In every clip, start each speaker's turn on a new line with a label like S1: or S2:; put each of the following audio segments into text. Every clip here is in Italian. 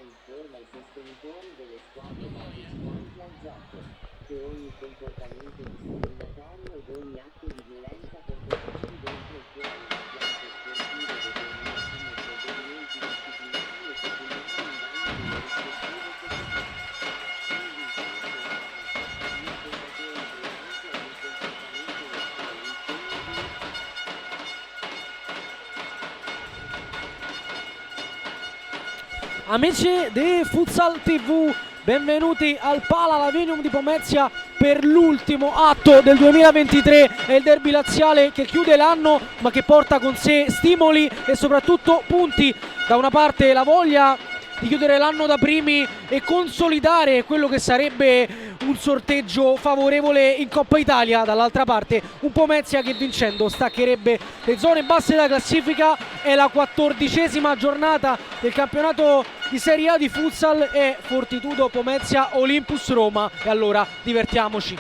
S1: informa i sostenitori delle squadre partecipanti al gioco che ogni comportamento discriminatorio ed ogni atto di violenza perpetrato dentro e fuori l'impianto sportivo determinati nei provvedimenti disciplinari e pecuniari in danno delle rispettive società. Gli spettatori presenti ad un comportamento ostile impegno di
S2: Amici di Futsal TV, benvenuti al Pala Lavinium di Pomezia per l'ultimo atto del 2023 e il derby laziale che chiude l'anno ma che porta con sé stimoli e soprattutto punti. Da una parte la voglia di chiudere l'anno da primi e consolidare quello che sarebbe un sorteggio favorevole in Coppa Italia, dall'altra parte un Pomezia che vincendo staccherebbe le zone basse della classifica. È la 14ª giornata del campionato di Serie A di futsal e Fortitudo Pomezia Olympus Roma, e allora divertiamoci.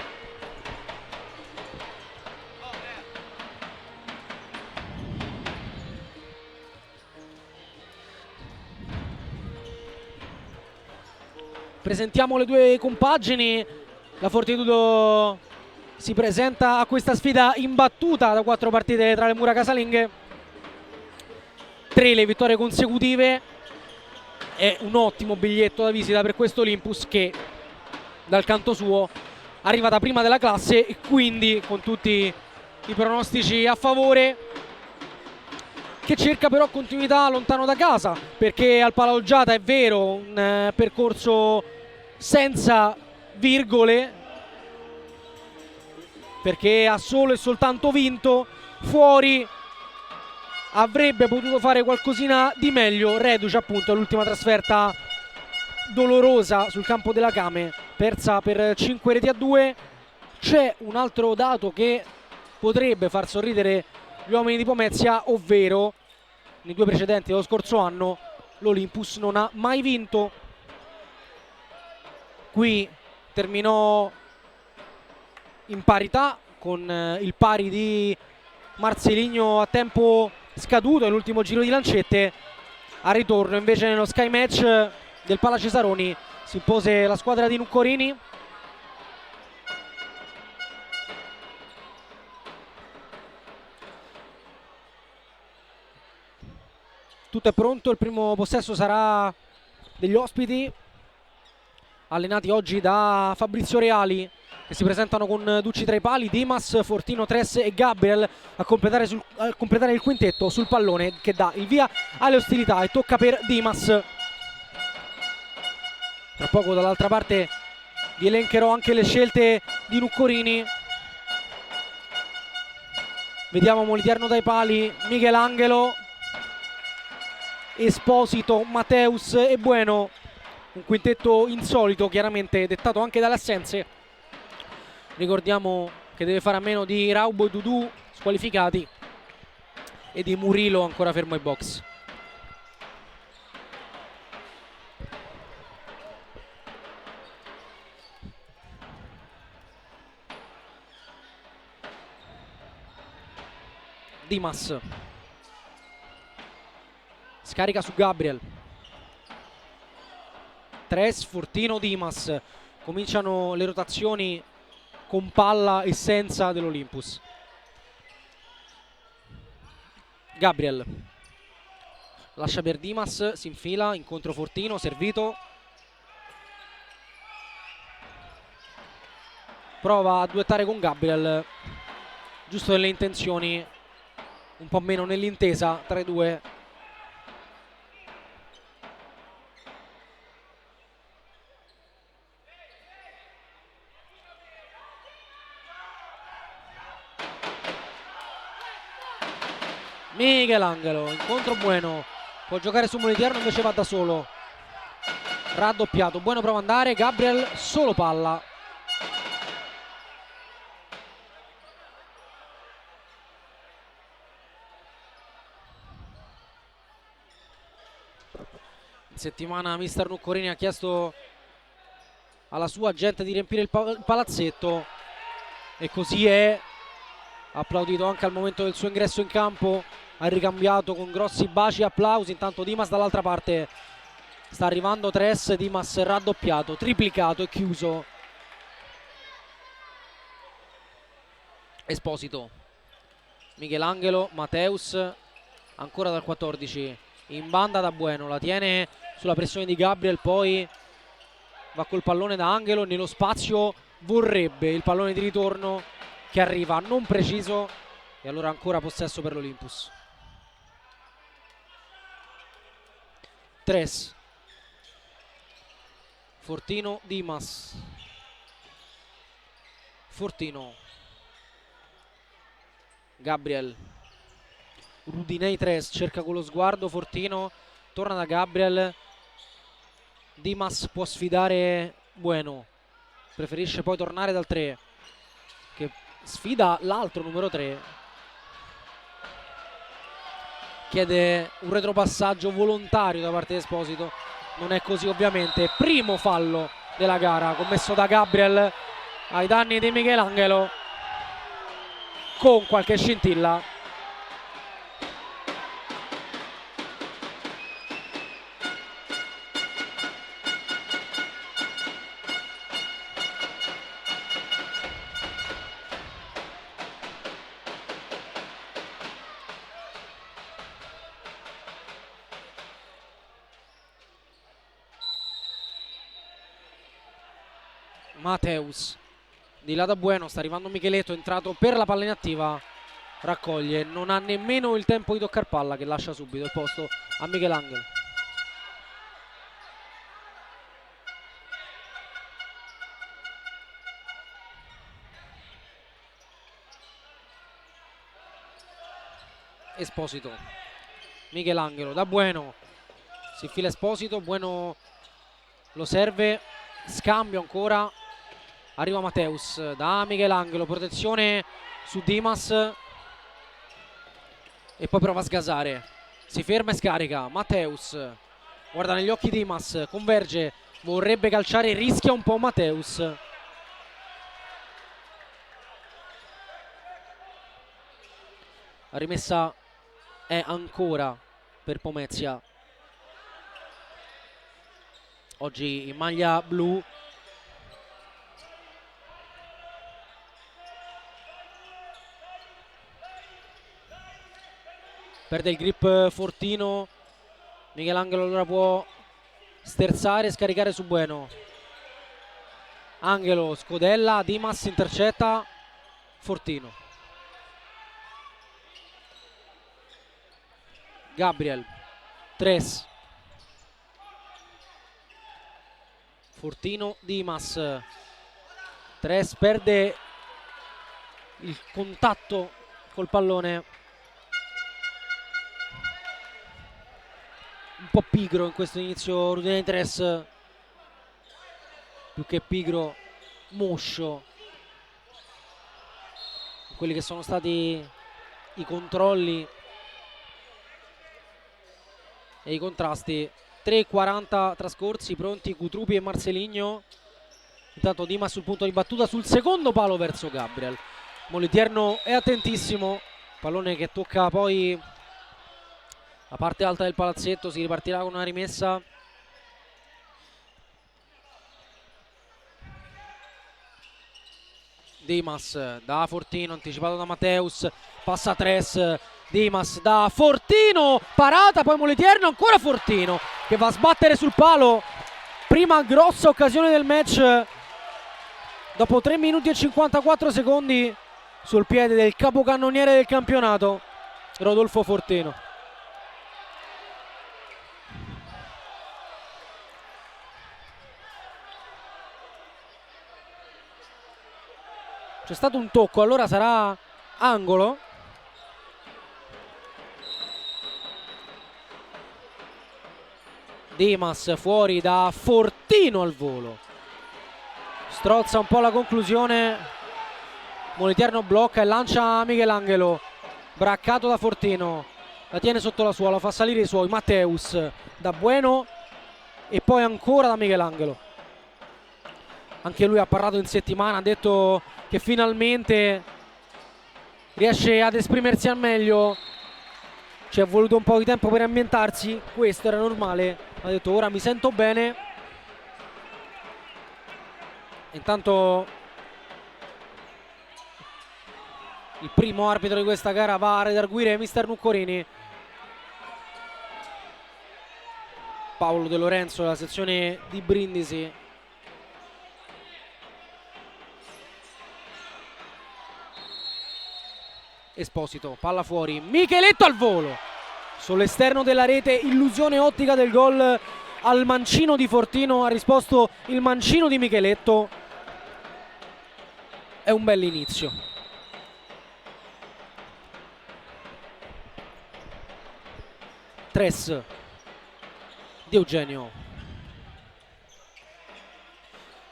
S2: Presentiamo le due compagini. La Fortitudo si presenta a questa sfida imbattuta da 4 partite tra le mura casalinghe, 3 le vittorie consecutive. È un ottimo biglietto da visita per questo Olympus che dal canto suo arriva da prima della classe e quindi con tutti i pronostici a favore, che cerca però continuità lontano da casa, perché al Palaugiata è vero un percorso senza virgole, perché ha solo e soltanto vinto. Fuori avrebbe potuto fare qualcosina di meglio, reduce appunto l'ultima trasferta dolorosa sul campo della Came, persa per 5-2. C'è un altro dato che potrebbe far sorridere gli uomini di Pomezia, ovvero nei 2 precedenti dello scorso anno l'Olympus non ha mai vinto. Qui terminò in parità con il pari di Marceligno a tempo scaduto nell'ultimo giro di lancette. Al ritorno invece nello Sky Match del Pala Cesaroni si impose la squadra di Nuccorini. Tutto è pronto, il primo possesso sarà degli ospiti allenati oggi da Fabrizio Reali, che si presentano con Ducci tra i pali, Dimas, Fortino, Tress e Gabriel a completare il quintetto sul pallone che dà il via alle ostilità, e tocca per Dimas. Tra poco dall'altra parte vi elencherò anche le scelte di Nuccorini. Vediamo Moliterno dai pali, Michelangelo, Esposito, Mateus e Bueno. Un quintetto insolito, chiaramente dettato anche dalle assenze. Ricordiamo che deve fare a meno di Raubo e Dudu squalificati e di Murilo ancora fermo ai box. Dimas scarica su Gabriel. Tres, Fortino, Dimas. Cominciano le rotazioni con palla e senza dell'Olympus. Gabriel lascia per Dimas, si infila, incontro Fortino, servito. Prova a duettare con Gabriel, giusto nelle intenzioni, un po' meno nell'intesa tra i due. Michelangelo, incontro Bueno, può giocare su Moliterno, invece va da solo. Raddoppiato, Bueno prova ad andare, Gabriel solo palla. In settimana mister Nuccorini ha chiesto alla sua gente di riempire il palazzetto e così è. Applaudito anche al momento del suo ingresso in campo, ha ricambiato con grossi baci e applausi. Intanto Dimas dall'altra parte sta arrivando Tres, Dimas raddoppiato, triplicato e chiuso. Esposito, Michelangelo, Mateus, ancora dal 14, in banda da Bueno, la tiene sulla pressione di Gabriel, poi va col pallone da Angelo, nello spazio vorrebbe il pallone di ritorno che arriva non preciso, e allora ancora possesso per l'Olympus. Tres, Fortino, Dimas, Fortino, Gabriel, Rudinei. Tres cerca con lo sguardo Fortino, torna da Gabriel, Dimas può sfidare Bueno, preferisce poi tornare dal 3 che sfida l'altro numero 3, chiede un retropassaggio volontario da parte di Esposito, non è così ovviamente. Primo fallo della gara commesso da Gabriel ai danni di Michelangelo, con qualche scintilla. Mateus di là da Bueno, sta arrivando Micheletto, entrato per la palla inattiva, raccoglie, non ha nemmeno il tempo di toccare palla, che lascia subito il posto a Michelangelo. Esposito, Michelangelo da Bueno, si fila Esposito, Bueno lo serve, scambio ancora, arriva Mateus da Michelangelo, protezione su Dimas e poi prova a sgasare, si ferma e scarica. Mateus guarda negli occhi Dimas, converge, vorrebbe calciare, rischia un po' Mateus. La rimessa è ancora per Pomezia, oggi in maglia blu. Perde il grip Fortino, Michelangelo allora può sterzare e scaricare su Bueno. Angelo scodella, Dimas intercetta, Fortino. Gabriel, Tres, Fortino, Dimas. Tres perde il contatto col pallone, un po' pigro in questo inizio Rudinei. Tres, più che pigro, moscio, quelli che sono stati i controlli e i contrasti. 3:40 trascorsi, pronti Cutrupi e Marceligno. Intanto Dimas sul punto di battuta sul secondo palo verso Gabriel. Moliterno è attentissimo, pallone che tocca poi la parte alta del palazzetto, si ripartirà con una rimessa. Dimas da Fortino, anticipato da Mateus, passa Tres, Dimas da Fortino, parata, poi Moliterno, ancora Fortino che va a sbattere sul palo. Prima grossa occasione del match dopo 3 minuti e 54 secondi sul piede del capocannoniere del campionato, Rodolfo Fortino. C'è stato un tocco, allora sarà angolo. Dimas fuori da Fortino al volo, strozza un po' la conclusione. Moliterno blocca e lancia Michelangelo, braccato da Fortino, la tiene sotto la sua, la fa salire i suoi. Mateus da Bueno e poi ancora da Michelangelo. Anche lui ha parlato in settimana, ha detto che finalmente riesce ad esprimersi al meglio. Ci è voluto un po' di tempo per ambientarsi, questo era normale. ha detto ora mi sento bene. Intanto il primo arbitro di questa gara va a redarguire mister Nuccorini. Paolo De Lorenzo della sezione di Brindisi. Esposito, palla fuori, Micheletto al volo sull'esterno della rete, illusione ottica del gol al mancino di Fortino, ha risposto il mancino di Micheletto. È un bell'inizio. Tres di Eugenio,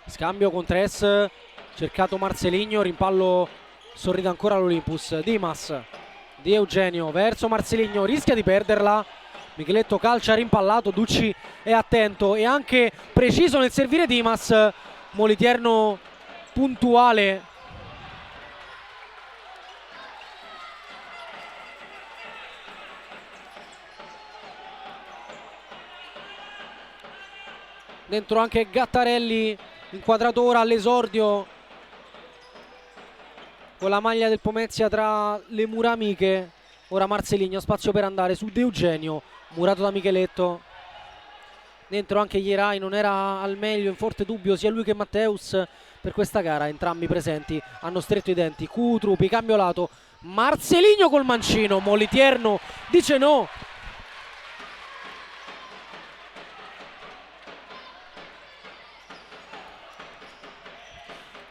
S2: scambio con Tres, cercato Marceligno, rimpallo, sorride ancora l'Olympus. Dimas di Eugenio verso Marceligno, rischia di perderla, Micheletto calcia rimpallato, Ducci è attento e anche preciso nel servire Dimas, Moliterno puntuale. Dentro anche Gattarelli, inquadrato ora all'esordio con la maglia del Pomezia tra le mura amiche. Ora Marceligno, spazio per andare su De Eugenio, murato da Micheletto. Dentro anche Ierai, non era al meglio, in forte dubbio sia lui che Matteus per questa gara. Entrambi presenti, hanno stretto i denti. Cutrupi, cambio lato, Marceligno col mancino, Moliterno dice no.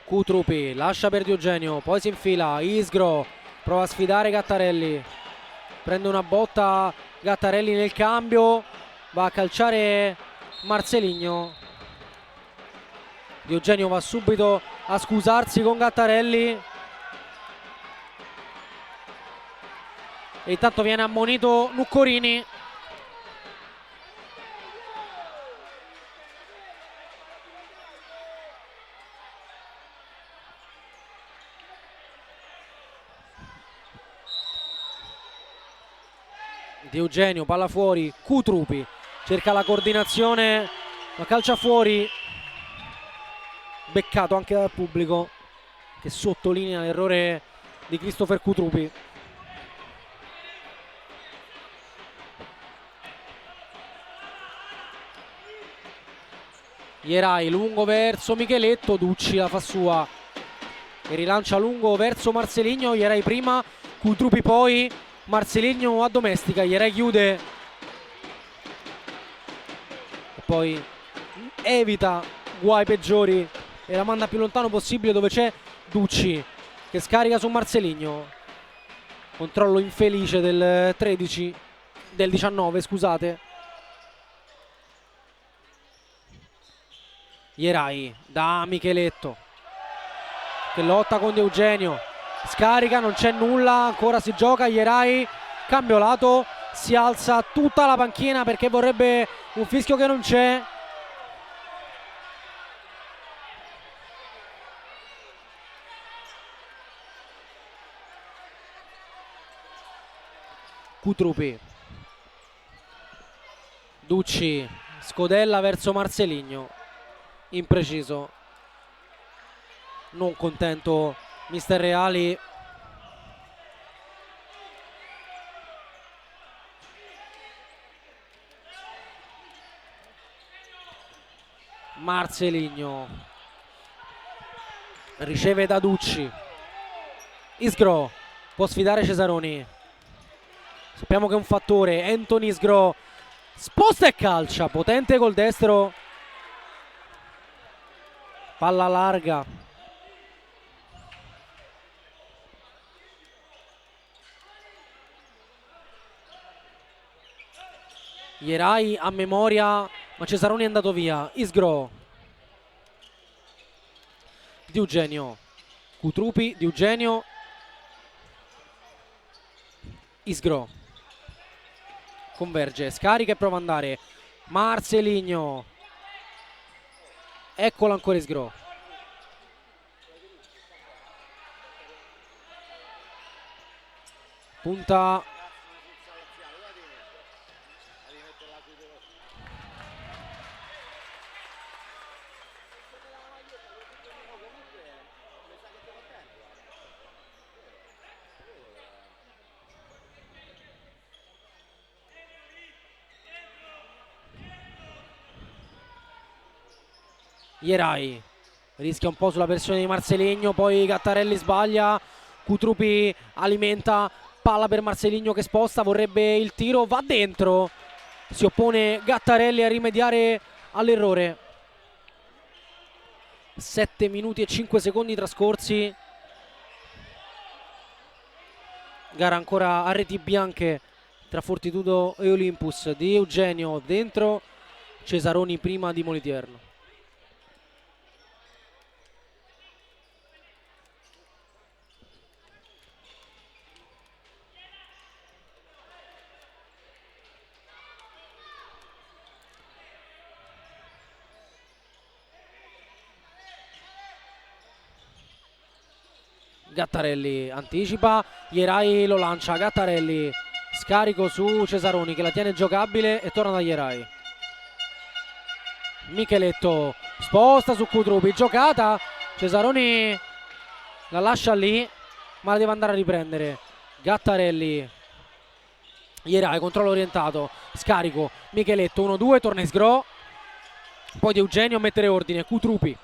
S2: Cutrupi lascia per Di Eugenio, poi si infila Isgro, prova a sfidare Gattarelli, prende una botta Gattarelli nel cambio, va a calciare Marceligno. Di Eugenio va subito a scusarsi con Gattarelli e intanto viene ammonito Nuccorini. Di Eugenio, palla fuori, Cutrupi cerca la coordinazione, ma calcia fuori, beccato anche dal pubblico che sottolinea l'errore di Christopher Cutrupi. Ierai lungo verso Micheletto, Ducci la fa sua e rilancia lungo verso Marceligno. Ierai prima, Cutrupi poi, Marceligno addomestica, Ierai chiude e poi evita guai peggiori e la manda più lontano possibile dove c'è Ducci che scarica su Marceligno. Controllo infelice del 13, del 19 scusate. Ierai da Micheletto che lotta con De Eugenio, scarica, non c'è nulla, ancora si gioca. Ierai, cambio lato, si alza tutta la panchina perché vorrebbe un fischio che non c'è. Cutrupi, Ducci scodella verso Marceligno, impreciso, non contento mister Reali. Marceligno riceve da Ducci, Isgro può sfidare Cesaroni, sappiamo che è un fattore. Anthony Isgro sposta e calcia, potente col destro, palla larga. Ierai a memoria, ma Cesaroni è andato via. Isgro, Di Eugenio, Cutrupi, Di Eugenio, Isgro converge, scarica e prova ad andare Marceligno, eccolo ancora Isgro, punta Ierai rischia un po' sulla pressione di Marceligno, poi Gattarelli sbaglia, Cutrupi alimenta, palla per Marceligno che sposta, vorrebbe il tiro, va dentro, si oppone Gattarelli a rimediare all'errore. 7 minuti e 5 secondi trascorsi, gara ancora a reti bianche tra Fortitudo e Olympus. Di Eugenio dentro, Cesaroni prima di Moliterno. Gattarelli anticipa, Ierai lo lancia, Gattarelli scarico su Cesaroni che la tiene giocabile e torna da Ierai. Micheletto sposta su Cutrupi, giocata, Cesaroni la lascia lì ma la deve andare a riprendere. Gattarelli, Ierai, controllo orientato, scarico, Micheletto 1-2, torna in sgro, poi di Eugenio a mettere ordine, Cutrupi.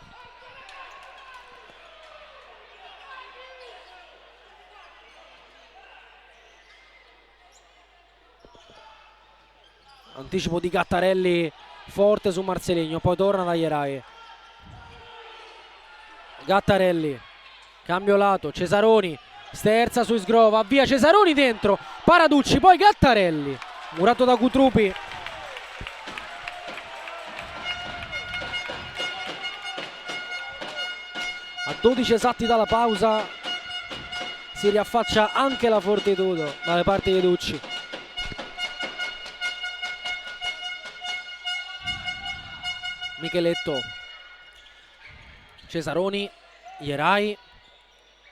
S2: Anticipo di Gattarelli forte su Marceligno, poi torna da Ierai. Gattarelli, cambio lato, Cesaroni, sterza su Isgro, va via Cesaroni dentro, Paraducci, poi Gattarelli, murato da Cutrupi. A 12 esatti dalla pausa si riaffaccia anche la Fortitudo dalle parti di Ducci. Micheletto, Cesaroni, Ierai,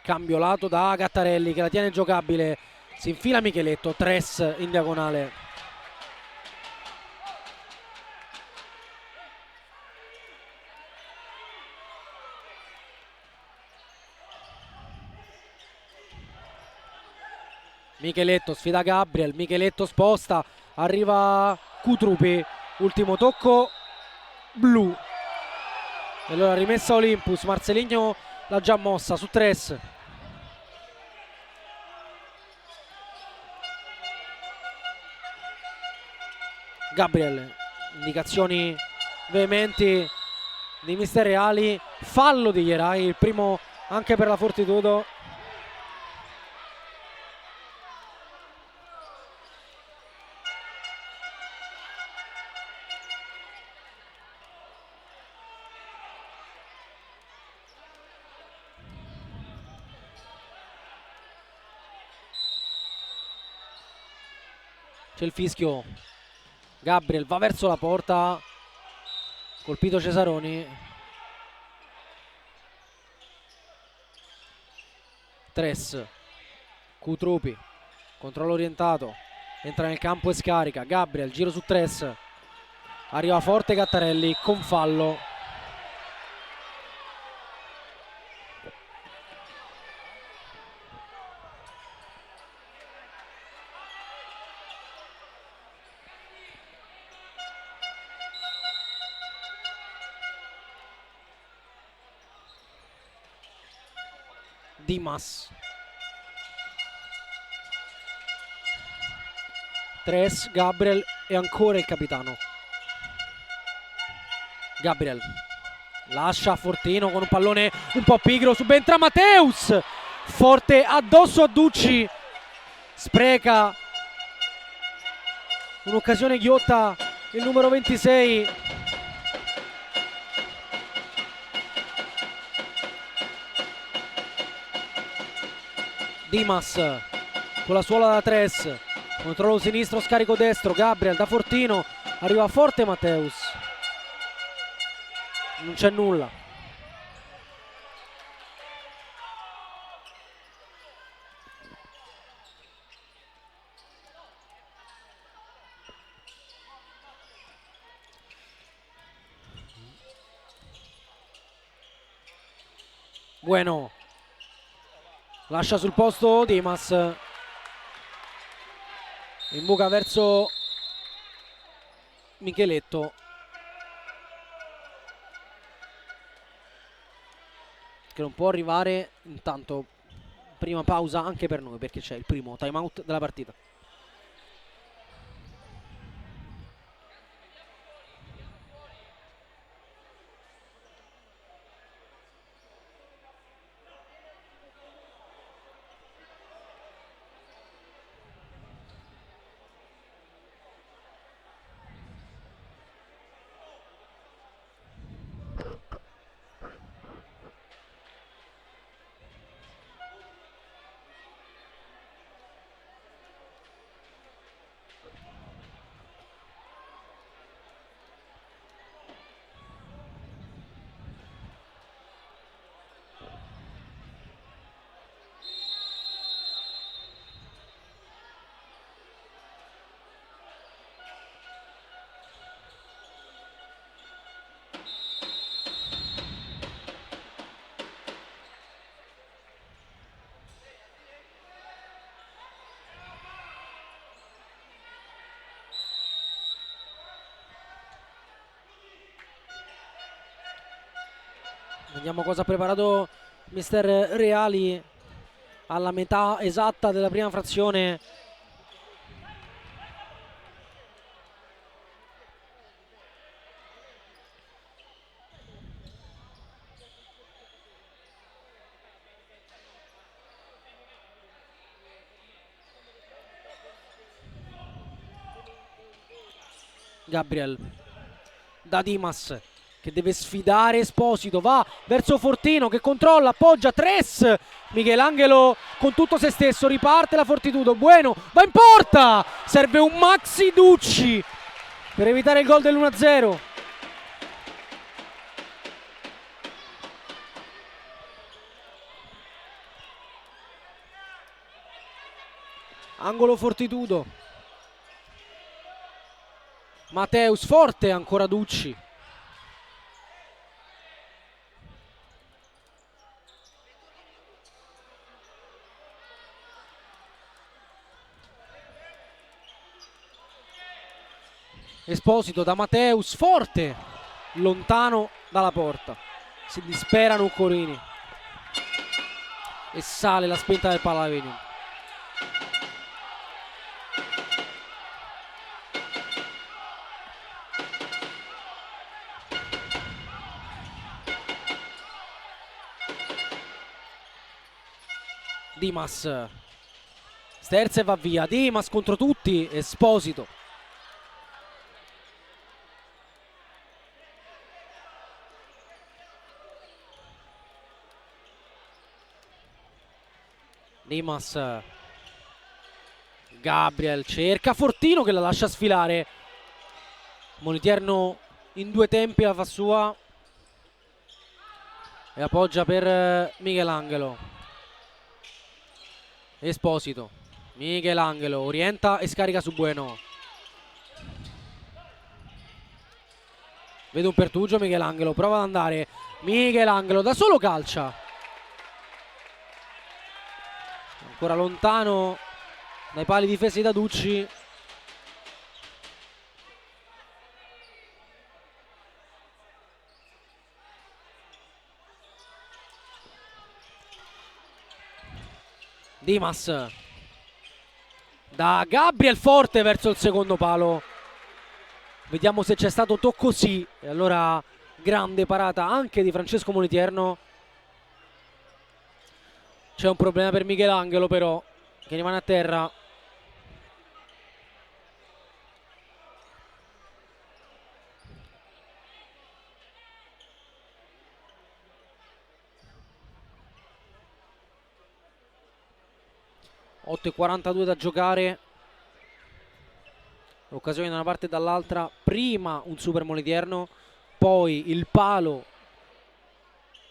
S2: cambio lato da Gattarelli che la tiene giocabile, si infila Micheletto, Tres in diagonale. Micheletto sfida Gabriel, Micheletto sposta, arriva Cutrupi, ultimo tocco blu. E allora rimessa Olympus, Marceligno l'ha già mossa su Tres. Gabriel, indicazioni veementi di mister Reali, fallo di Ierai, il primo anche per la Fortitudo. C'è il fischio, Gabriel va verso la porta, colpito Cesaroni. Tres, Cutrupi, controllo orientato, entra nel campo e scarica, Gabriel, giro su Tres, arriva forte Gattarelli con fallo. Dimas, Tres, Gabriel e ancora il capitano. Gabriel lascia Fortino con un pallone un po' pigro, subentra Mateus, forte addosso a Ducci, spreca un'occasione ghiotta il numero 26. Dimas con la suola da Tres, controllo sinistro, scarico destro, Gabriel da Fortino, arriva forte Mateus, non c'è nulla. Bueno lascia sul posto Dimas, in buca verso Micheletto, che non può arrivare. Intanto prima pausa anche per noi perché c'è il primo time out della partita. Vediamo cosa ha preparato mister Reali alla metà esatta della prima frazione. Gabriel da Dimas che deve sfidare Esposito, va verso Fortino che controlla, appoggia Tres, Michelangelo con tutto se stesso, riparte la Fortitudo, Bueno, va in porta, serve un Maxi Ducci per evitare il gol dell'1-0. Angolo Fortitudo, Mateus forte, ancora Ducci. Esposito da Mateus, forte, lontano dalla porta. Si disperano Corini e sale la spinta del Palavenium. Dimas sterza e va via. Dimas contro tutti, Esposito. Dimas, Gabriel cerca Fortino che la lascia sfilare. Moliterno in due tempi la fa sua e appoggia per Michelangelo. Esposito, Michelangelo orienta e scarica su Bueno. Vede un pertugio Michelangelo, prova ad andare. Michelangelo da solo calcia. Ancora lontano dai pali difesi da Ducci. Dimas da Gabriel forte verso il secondo palo. Vediamo se c'è stato tocco, sì. E allora grande parata anche di Francesco Moliterno. C'è un problema per Michelangelo però, che rimane a terra. (8:42 da giocare). Occasione da una parte e dall'altra. Prima un super Moliterno, poi il palo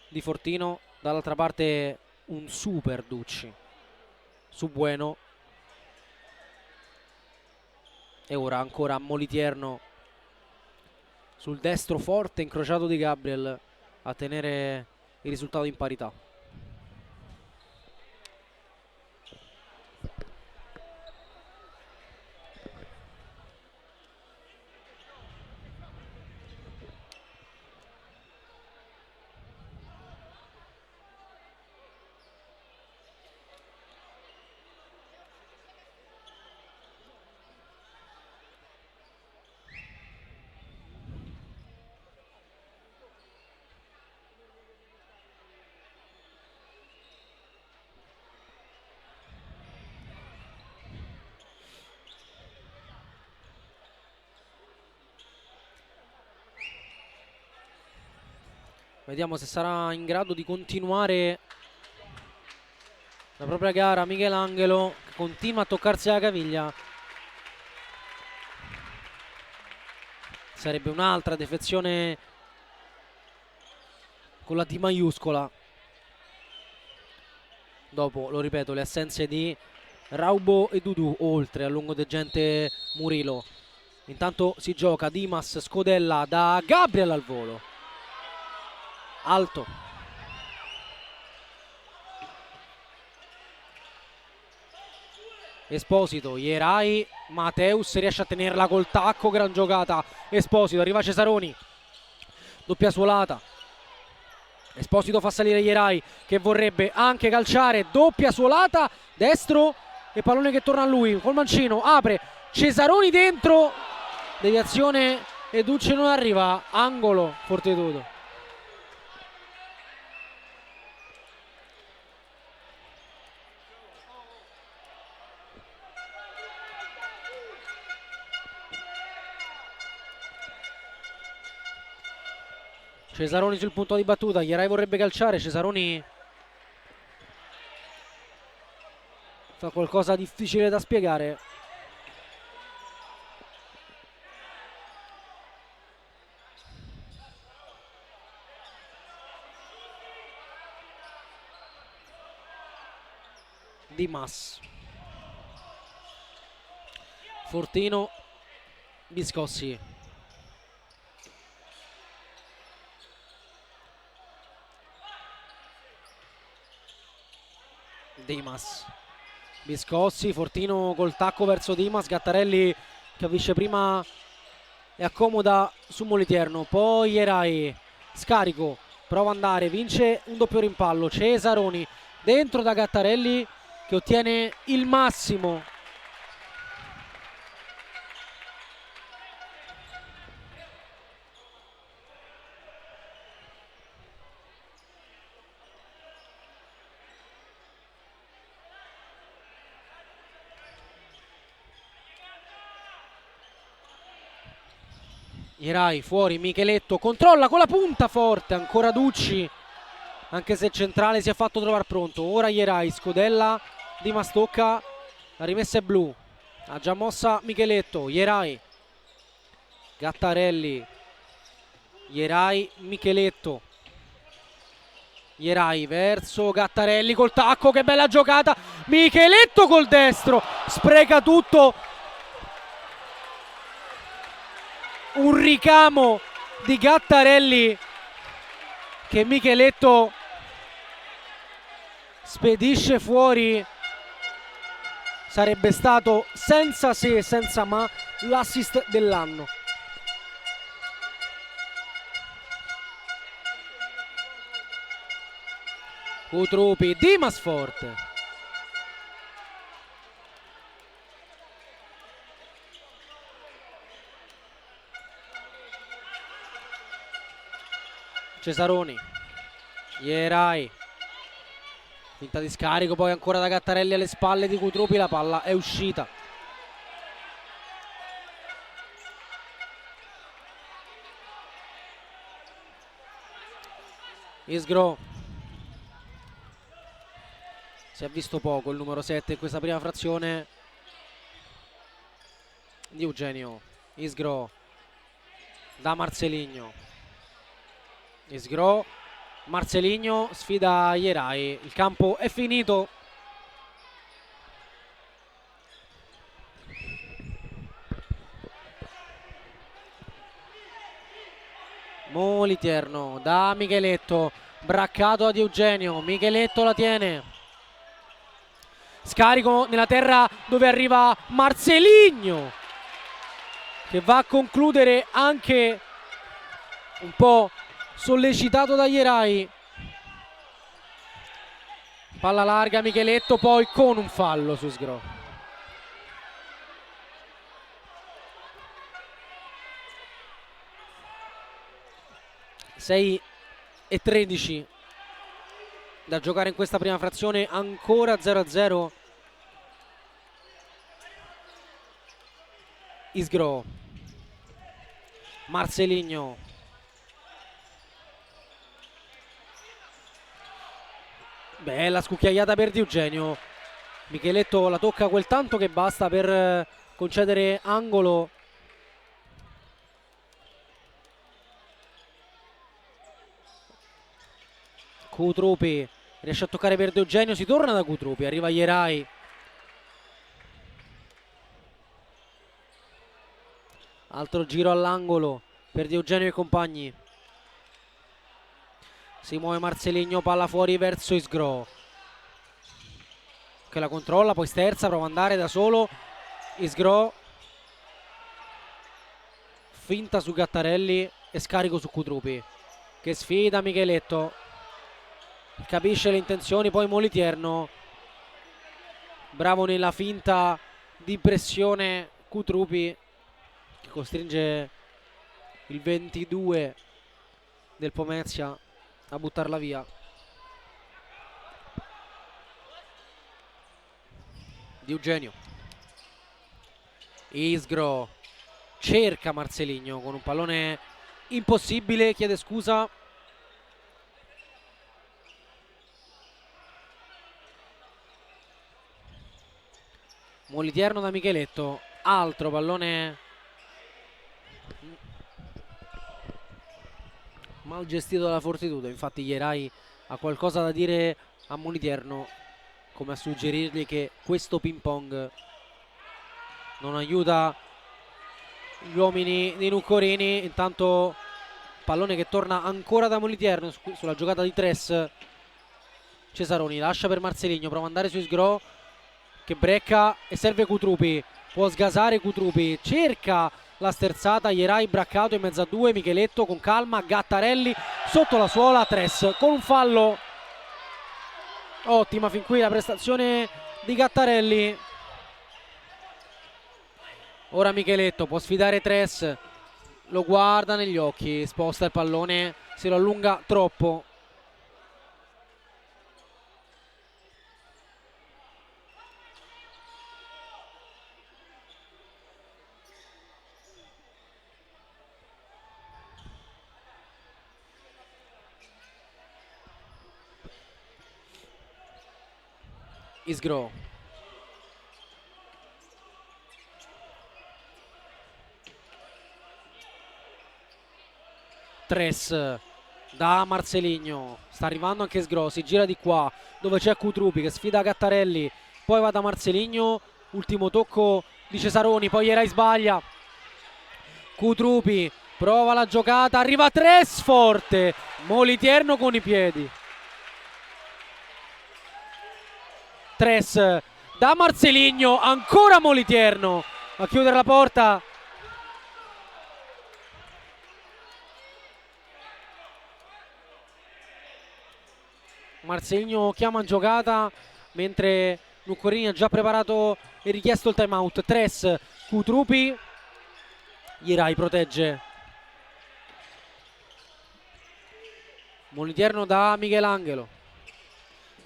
S2: di Fortino, dall'altra parte un super Ducci su Bueno. E ora ancora Moliterno sul destro forte incrociato di Gabriel a tenere il risultato in parità. Vediamo se sarà in grado di continuare la propria gara. Michelangelo continua a toccarsi la caviglia. Sarebbe un'altra defezione con la D maiuscola. Dopo, lo ripeto, le assenze di Raubo e Dudu, oltre a lungodegente Murilo. Intanto si gioca Dimas, Scodella da Gabriel al volo. Alto. Esposito, Ierai, Mateus riesce a tenerla col tacco, gran giocata. Esposito, arriva Cesaroni. Doppia suolata. Esposito fa salire Ierai che vorrebbe anche calciare, doppia suolata, destro e pallone che torna a lui col mancino, apre Cesaroni dentro, deviazione e Ducci non arriva, angolo Fortitudo. Cesaroni sul punto di battuta, Ierai vorrebbe calciare, Cesaroni fa qualcosa di difficile da spiegare. Dimas, Fortino, Biscossi. Dimas, Biscossi, Fortino col tacco verso Dimas, Gattarelli che avvisce prima e accomoda su Moliterno, poi Ierai, scarico, prova ad andare, vince un doppio rimpallo, Cesaroni dentro da Gattarelli che ottiene il massimo. Ierai fuori, Micheletto controlla con la punta forte, ancora Ducci, anche se centrale si è fatto trovare pronto. Ora Ierai, Scodella, Dimas tocca, la rimessa è blu, ha già mossa Micheletto, Ierai, Gattarelli, Ierai, Micheletto, Ierai verso Gattarelli col tacco, che bella giocata, Micheletto col destro, spreca tutto. Un ricamo di Gattarelli che Micheletto spedisce fuori. Sarebbe stato senza se e senza ma l'assist dell'anno. Cutrupi, Dimas forte. Cesaroni, Ierai, finta di scarico, poi ancora da Gattarelli alle spalle di Cutrupi, la palla è uscita. Isgro, si è visto poco il numero 7 in questa prima frazione di Eugenio. Isgro da Marceligno, Isgro, Marceligno sfida Ierai, il campo è finito. Moliterno da Micheletto, braccato ad Eugenio, Micheletto la tiene, scarico nella terra dove arriva Marceligno che va a concludere anche un po' sollecitato da Ierai. Palla larga Micheletto, poi con un fallo su Sgro. Sei e 13 da giocare in questa prima frazione, ancora 0-0. Isgro, Marceligno, Bella scucchiaiata per Di Eugenio. Micheletto la tocca quel tanto che basta per concedere angolo. Kutrupi riesce a toccare per Di Eugenio, si torna da Kutrupi, arriva Ierai. Altro giro all'angolo per Di Eugenio e compagni. Si muove Marceligno, palla fuori verso Isgro, che la controlla, poi sterza, prova ad andare da solo. Isgro finta su Gattarelli e scarico su Kutrupi, che sfida Micheletto, capisce le intenzioni, poi Moliterno, bravo nella finta di pressione Kutrupi, che costringe il 22 del Pomezia a buttarla via. Di Eugenio, Isgro cerca Marceligno con un pallone impossibile, chiede scusa. Moliterno da Micheletto, altro pallone mal gestito dalla Fortitudo. Infatti Ierai ha qualcosa da dire a Moliterno, come a suggerirgli che questo ping pong non aiuta gli uomini di Nuccorini. Intanto pallone che torna ancora da Moliterno sulla giocata di Tres. Cesaroni lascia per Marceligno, prova ad andare su Isgro, che brecca e serve Kutrupi, può sgasare Kutrupi, cerca la sterzata, Ierai braccato in mezzo a due, Micheletto con calma, Gattarelli sotto la suola, Tres con un fallo. Ottima fin qui la prestazione di Gattarelli. Ora Micheletto può sfidare Tres, lo guarda negli occhi, sposta il pallone, se lo allunga troppo. Isgro, Tres da Marceligno, sta arrivando anche Isgro, si gira di qua dove c'è Kutrupi che sfida Gattarelli, poi va da Marceligno, ultimo tocco di Cesaroni, poi Ierai sbaglia, Kutrupi prova la giocata, arriva Tres forte, Moliterno con i piedi. Tres da Marceligno, ancora Moliterno a chiudere la porta. Marceligno chiama in giocata mentre Nuccorini ha già preparato e richiesto il time out. Tres, Kutrupi, Ierai protegge. Moliterno da Michelangelo,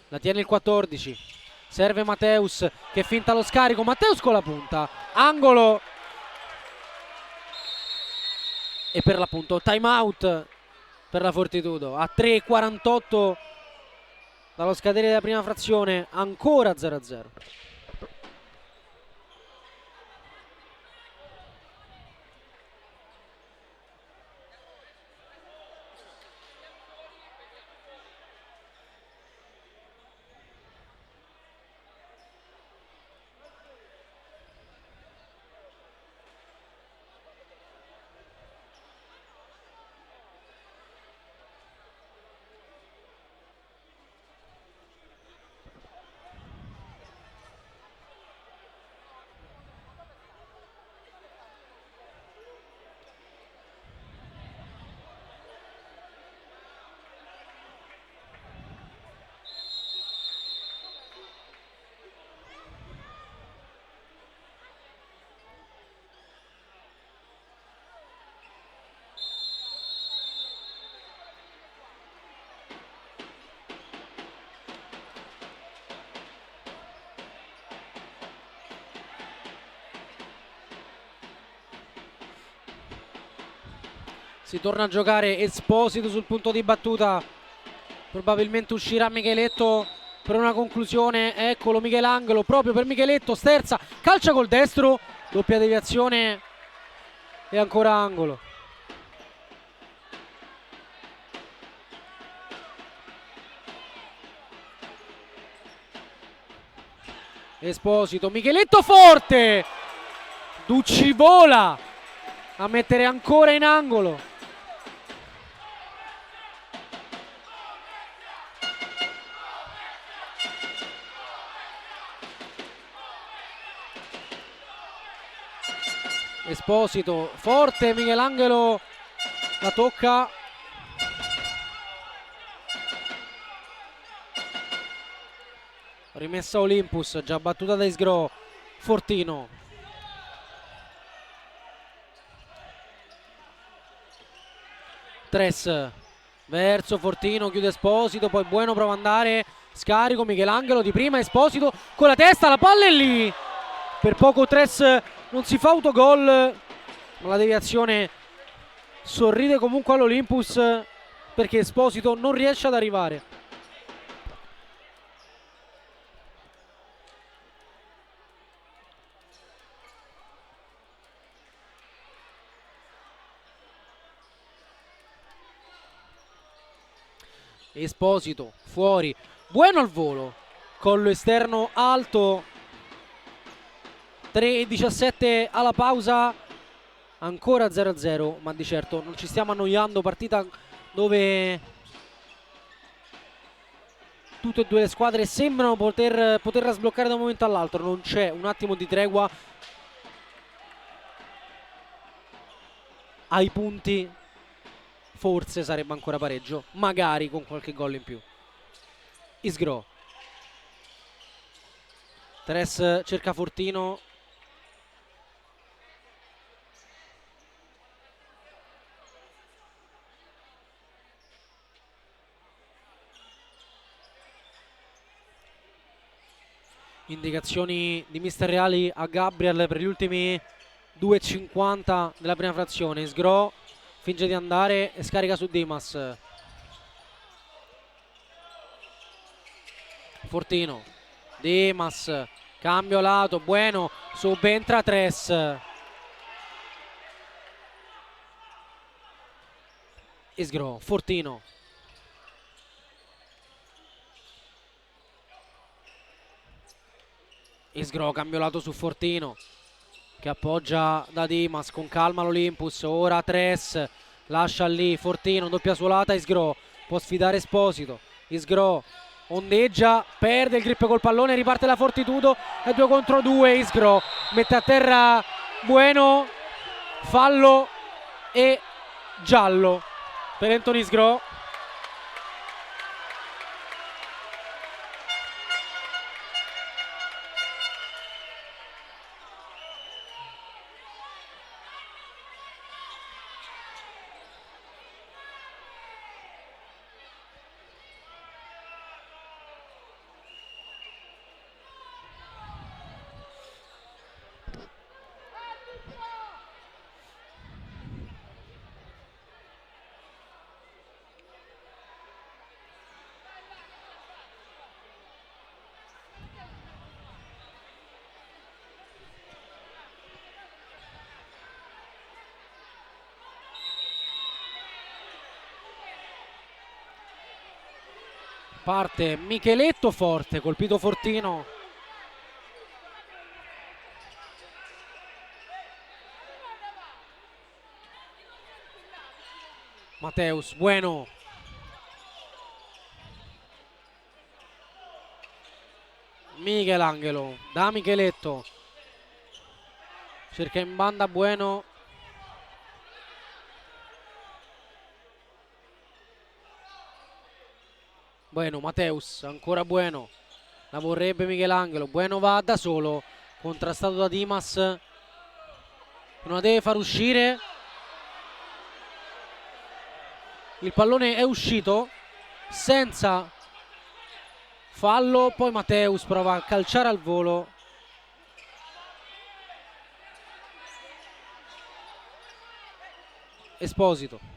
S2: la tiene il 14, serve Mateus che finta lo scarico, Mateus con la punta, angolo e per l'appunto time out per la Fortitudo. A 3:48 dallo scadere della prima frazione, ancora 0-0. Si torna a giocare, Esposito sul punto di battuta, probabilmente uscirà Micheletto per una conclusione. Eccolo Michelangelo proprio per Micheletto, sterza, calcia col destro, doppia deviazione e ancora angolo. Esposito, Micheletto forte, Ducci vola a mettere ancora in angolo. Esposito forte, Michelangelo la tocca. Rimessa Olympus, già battuta da Isgro. Fortino. Tres verso Fortino, chiude Esposito, poi Bueno prova ad andare, scarico Michelangelo di prima, Esposito con la testa, la palla è lì. Per poco Tres non si fa autogol, ma la deviazione sorride comunque all'Olympus perché Esposito non riesce ad arrivare. Esposito fuori, Bueno al volo, collo esterno alto. 3:17 alla pausa, ancora 0-0, ma di certo non ci stiamo annoiando. Partita dove tutte e due le squadre sembrano poterla sbloccare da un momento all'altro. Non c'è un attimo di tregua ai punti. Forse sarebbe ancora pareggio, magari con qualche gol in più. Isgro, Tres cerca Fortino, indicazioni di mister Reali a Gabriel per gli ultimi 2:50 della prima frazione. Isgro finge di andare e scarica su Dimas. Fortino, Dimas, cambio lato, Bueno, subentra Tres. Isgro, Fortino. Isgro, cambio lato su Fortino che appoggia da Dimas, con calma l'Olympus, ora Tres, lascia lì Fortino, doppia suolata, Isgro può sfidare Esposito, Isgro ondeggia, perde il grip col pallone, riparte la Fortitudo, è 2 contro 2, Isgro mette a terra Bueno, fallo e giallo per Anthony Isgro. Parte Micheletto forte, colpito Fortino. Mateus, Bueno. Michelangelo, da Micheletto. Cerca in banda Bueno. Bueno, Mateus, ancora Bueno, la vorrebbe Michelangelo, Bueno va da solo, contrastato da Dimas, non la deve far uscire, il pallone è uscito senza fallo, poi Mateus prova a calciare al volo. Esposito,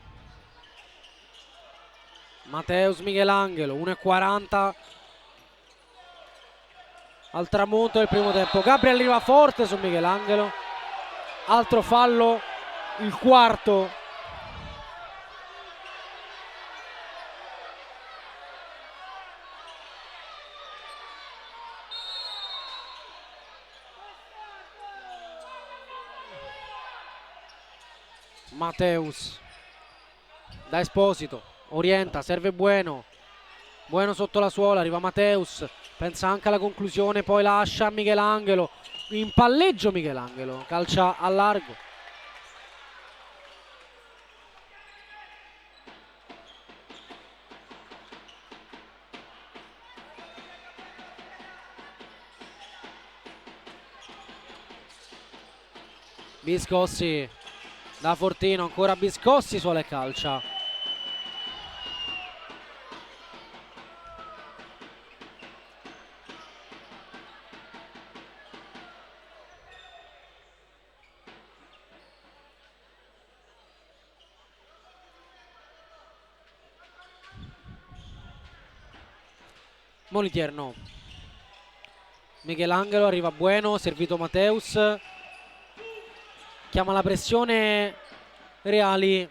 S2: Mateus, Michelangelo, 1:40 al tramonto del primo tempo. Gabriel arriva forte su Michelangelo, altro fallo, il quarto. Mateus da Esposito, orienta, serve Bueno sotto la suola, arriva Mateus, pensa anche alla conclusione, poi lascia a Michelangelo, in palleggio Michelangelo, calcia a largo. Biscossi da Fortino, ancora Biscossi suola e calcia. Molitier no. Michelangelo, arriva Bueno, servito Mateus, chiama la pressione Reali,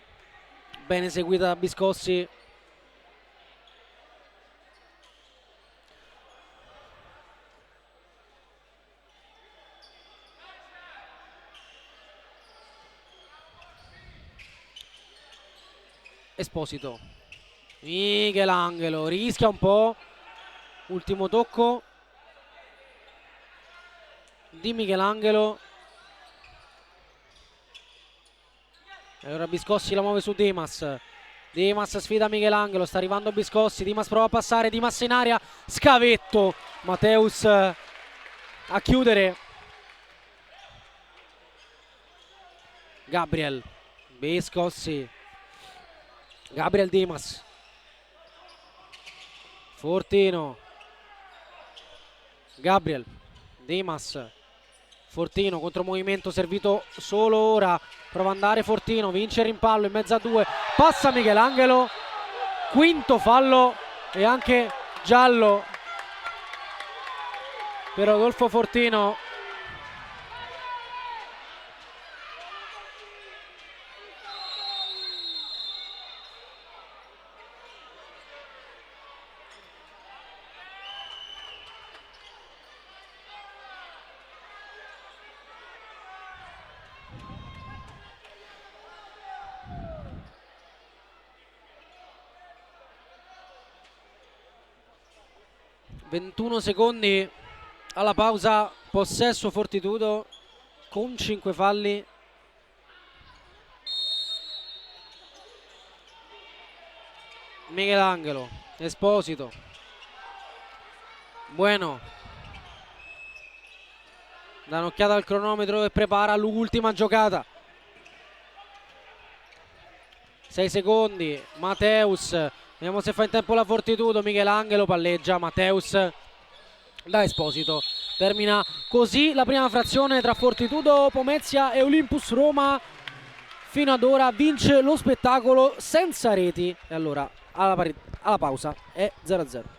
S2: ben eseguita da Biscossi. Esposito, Michelangelo rischia un po', ultimo tocco di Michelangelo e ora Biscossi la muove su Dimas. Dimas sfida Michelangelo, sta arrivando Biscossi, Dimas prova a passare, Dimas in aria, scavetto, Mateus a chiudere. Gabriel, Biscossi, Gabriel Dimas, Fortino, Gabriel, Dimas, Fortino, contromovimento servito solo ora, prova ad andare Fortino, vince il rimpallo in mezzo a due, passa Michelangelo, quinto fallo e anche giallo per Rodolfo Fortino. ...21 secondi alla pausa, possesso Fortitudo con 5 falli. Michelangelo, Esposito, Bueno, dà un'occhiata al cronometro e prepara l'ultima giocata. 6 secondi, Mateus, vediamo se fa in tempo la Fortitudo. Michelangelo palleggia, Mateus da Esposito. Termina così la prima frazione tra Fortitudo Pomezia e Olympus Roma. Fino ad ora vince lo spettacolo senza reti e allora alla pausa è 0-0.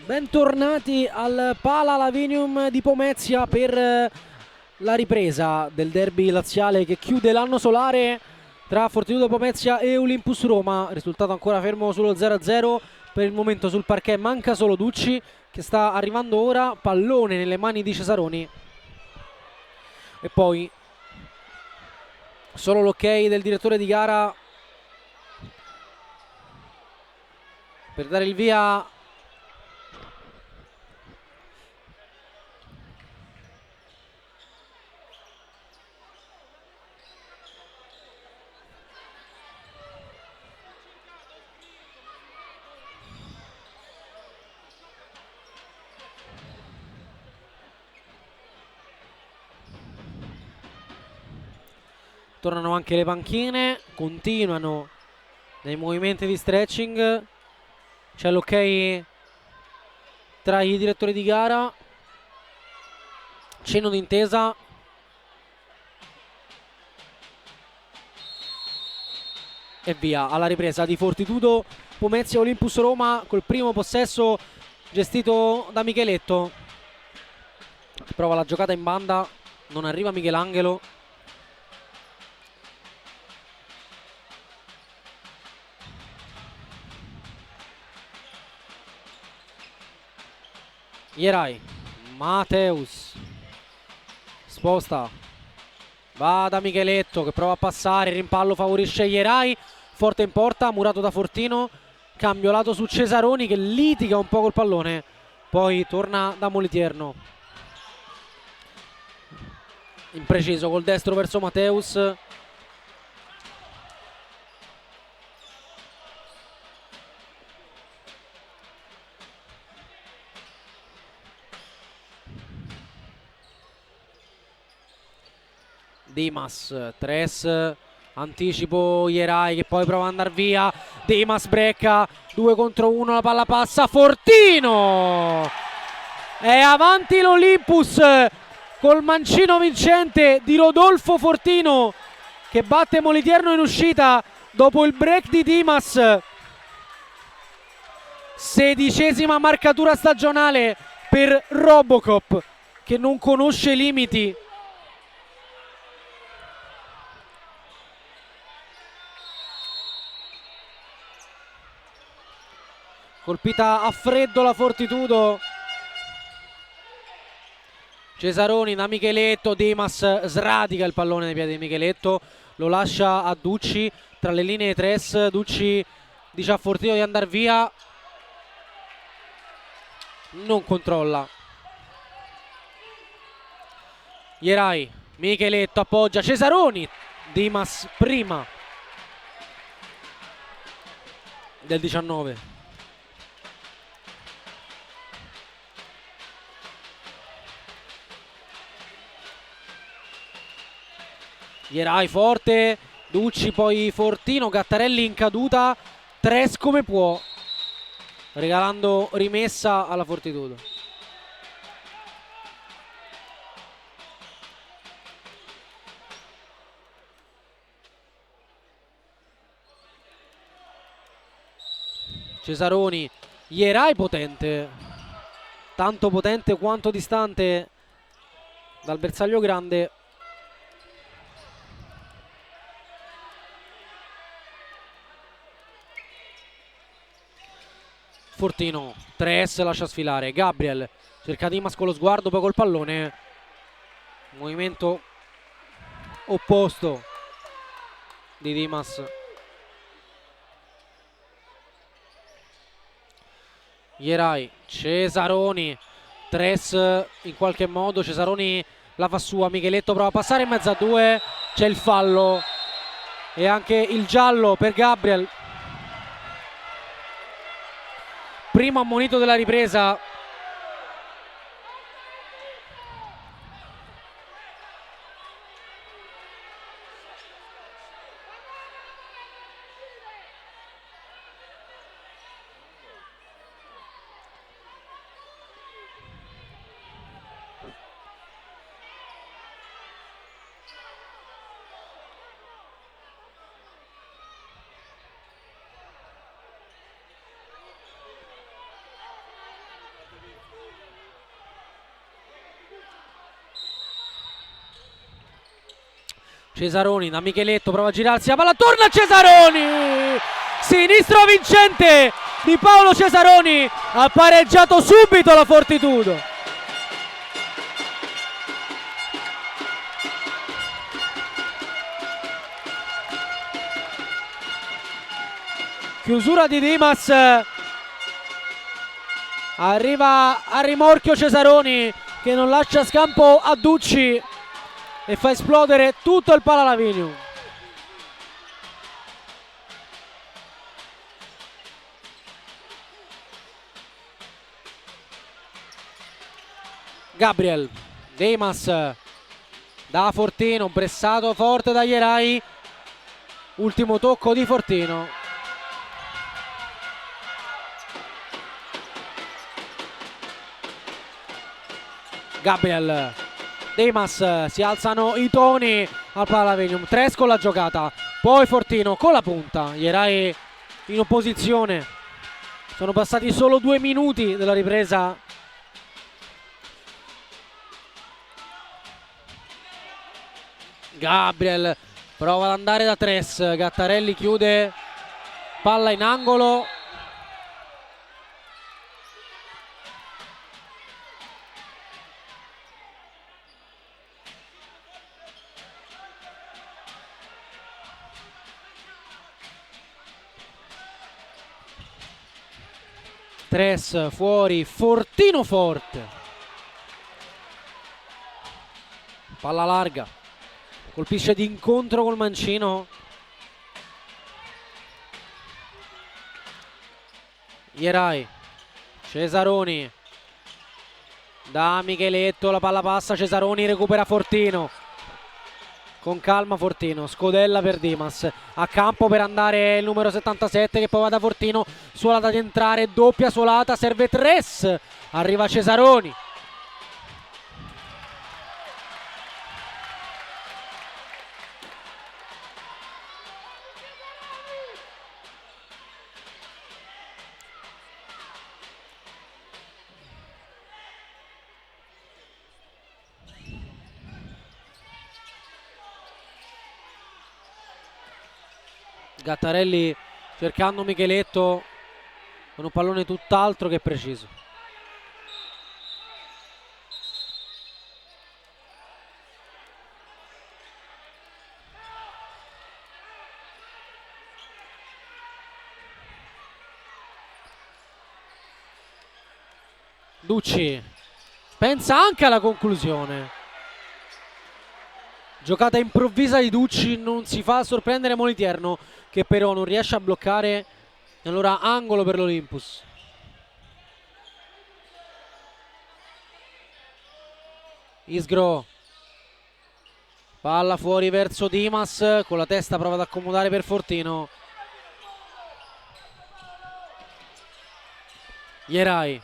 S2: Bentornati al Pala Lavinium di Pomezia per la ripresa del derby laziale che chiude l'anno solare tra Fortitudo Pomezia e Olympus Roma. Risultato ancora fermo sullo 0-0. Per il momento sul parquet manca solo Ducci, che sta arrivando ora, pallone nelle mani di Cesaroni. E poi solo l'ok del direttore di gara per dare il via tornano anche le panchine, continuano nei movimenti di stretching, c'è l'ok tra i direttori di gara, cenno d'intesa. E via alla ripresa di Fortitudo Pomezia Olympus Roma col primo possesso gestito da Micheletto. Prova la giocata in banda, non arriva Michelangelo. Ierai, Mateus sposta, va da Micheletto che prova a passare, il rimpallo favorisce Ierai, forte in porta, murato da Fortino, cambio lato su Cesaroni che litiga un po' col pallone, poi torna da Molitierno, impreciso col destro verso Mateus. Dimas, Tres, anticipo Ierai che poi prova ad andare via, Dimas brecca, 2 contro 1, la palla passa, Fortino! È avanti l'Olympus col mancino vincente di Rodolfo Fortino che batte Molitierno in uscita dopo il break di Dimas. 16ª marcatura stagionale per Robocop che non conosce limiti. Colpita a freddo la Fortitudo. Cesaroni da Micheletto, Dimas sradica il pallone nei piedi di Micheletto, lo lascia a Ducci tra le linee Tres. Ducci dice a Fortino di andare via, non controlla. Ierai, Micheletto appoggia Cesaroni, Dimas prima del 19. Ierai forte, Ducci poi Fortino, Gattarelli in caduta, Tres come può, regalando rimessa alla Fortitudo. Cesaroni, Ierai potente, tanto potente quanto distante dal bersaglio grande. Fortino, Tres lascia sfilare, Gabriel cerca Dimas con lo sguardo, poi col pallone, movimento opposto di Dimas. Ierai, Cesaroni, Tres in qualche modo, Cesaroni la fa sua, Micheletto prova a passare in mezzo a due, c'è il fallo e anche il giallo per Gabriel. Primo ammonito della ripresa. Cesaroni da Micheletto, prova a girarsi, la palla torna a Cesaroni, sinistro vincente di Paolo Cesaroni, ha pareggiato subito la Fortitudo. Chiusura di Dimas, arriva a rimorchio Cesaroni che non lascia scampo a Ducci e fa esplodere tutto il Palalavinium. Gabriel, Dimas da Fortino, pressato forte da Ierai, ultimo tocco di Fortino. Gabriel, Dimas, si alzano i toni al Palalavinium. Tres con la giocata, poi Fortino con la punta, Ierai in opposizione. Sono passati solo 2 minuti della ripresa. Gabriel prova ad andare da Tres, Gattarelli chiude, palla in angolo. Tres fuori, Fortino forte, palla larga, colpisce d'incontro col mancino. Ierai, Cesaroni da Micheletto, la palla passa, Cesaroni recupera Fortino, con calma Fortino, scodella per Dimas, a campo per andare il numero 77 che poi va da Fortino, suolata ad entrare, doppia suolata, serve Tres, arriva Cesaroni. Gattarelli cercando Micheletto con un pallone tutt'altro che preciso. Ducci pensa anche alla conclusione. Giocata improvvisa di Ducci, non si fa sorprendere Moliterno che però non riesce a bloccare, e allora angolo per l'Olympus. Isgro, palla fuori verso Dimas, con la testa prova ad accomodare per Fortino. Ierai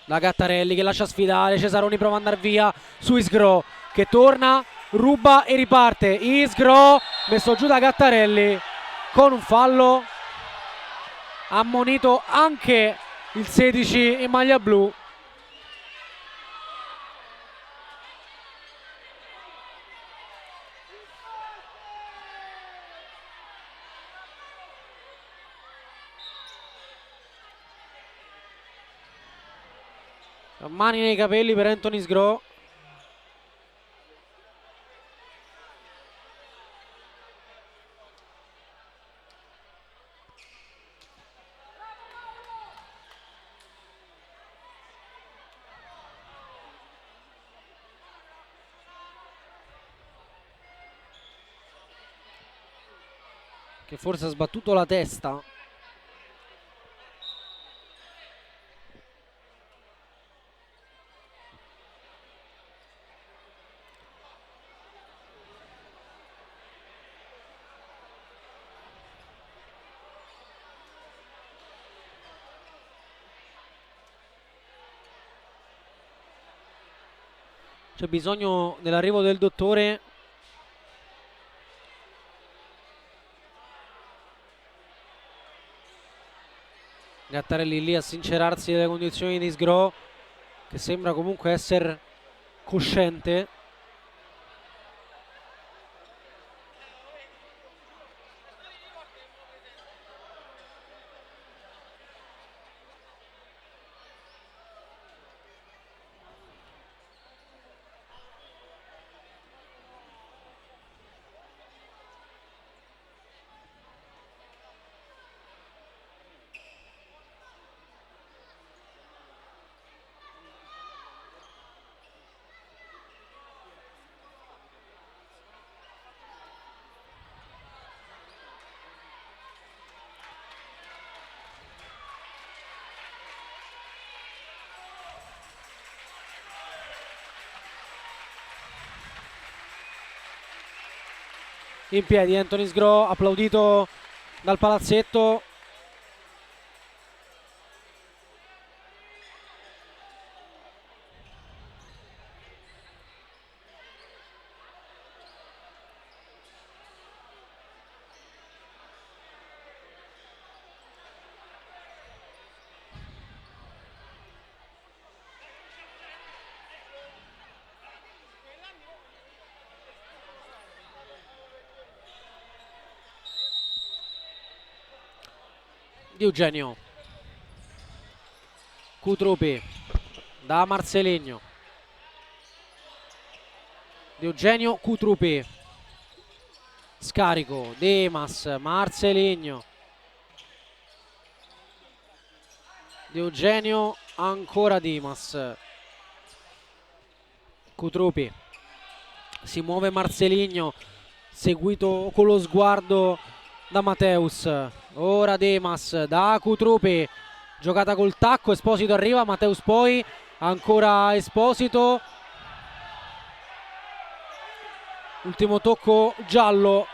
S2: da Gattarelli che lascia sfidare, Cesaroni prova ad andare via su Isgro che torna, ruba e riparte. Isgro messo giù da Gattarelli con un fallo, ammonito anche il 16 in maglia blu. Mani nei capelli per Anthony Isgro. che forse ha sbattuto la testa. C'è bisogno dell'arrivo del dottore. Gattarelli lì a sincerarsi delle condizioni di Sgro, che sembra comunque essere cosciente. In piedi Anthony Sgro, applaudito dal palazzetto. Di Eugenio, Cutrupi da Marceligno, Di Eugenio, Cutrupi, scarico, Dimas, Marceligno, Di Eugenio, ancora Dimas, Cutrupi, si muove Marceligno, seguito con lo sguardo da Mateus. Ora Dimas da Cutrupi, giocata col tacco, Esposito arriva, Mateus poi, ancora Esposito, ultimo tocco giallo.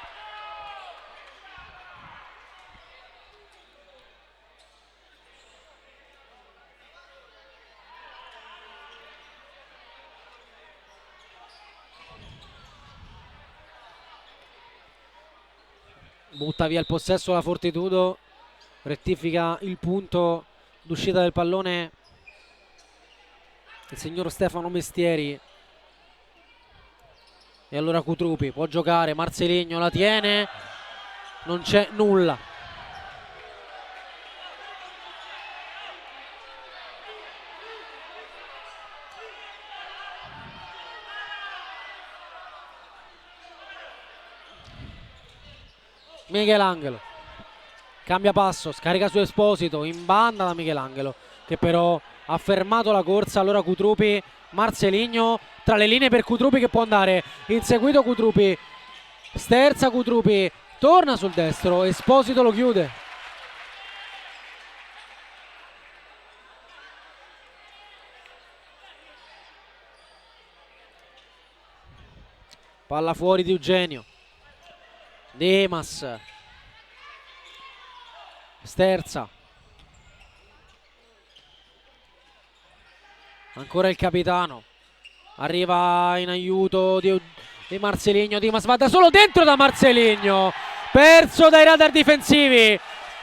S2: Butta via il possesso la Fortitudo, rettifica il punto d'uscita del pallone il signor Stefano Mestieri. E allora Cutrupi può giocare, Marceligno la tiene, non c'è nulla. Michelangelo cambia passo, scarica su Esposito, in banda da Michelangelo, che però ha fermato la corsa. Allora Cutrupi, Marceligno tra le linee per Cutrupi che può andare inseguito. Cutrupi sterza, Cutrupi torna sul destro, Esposito lo chiude. Palla fuori di Eugenio, Dimas, sterza, ancora il capitano, arriva in aiuto di Marceligno. Dimas va da solo dentro da Marceligno, perso dai radar difensivi,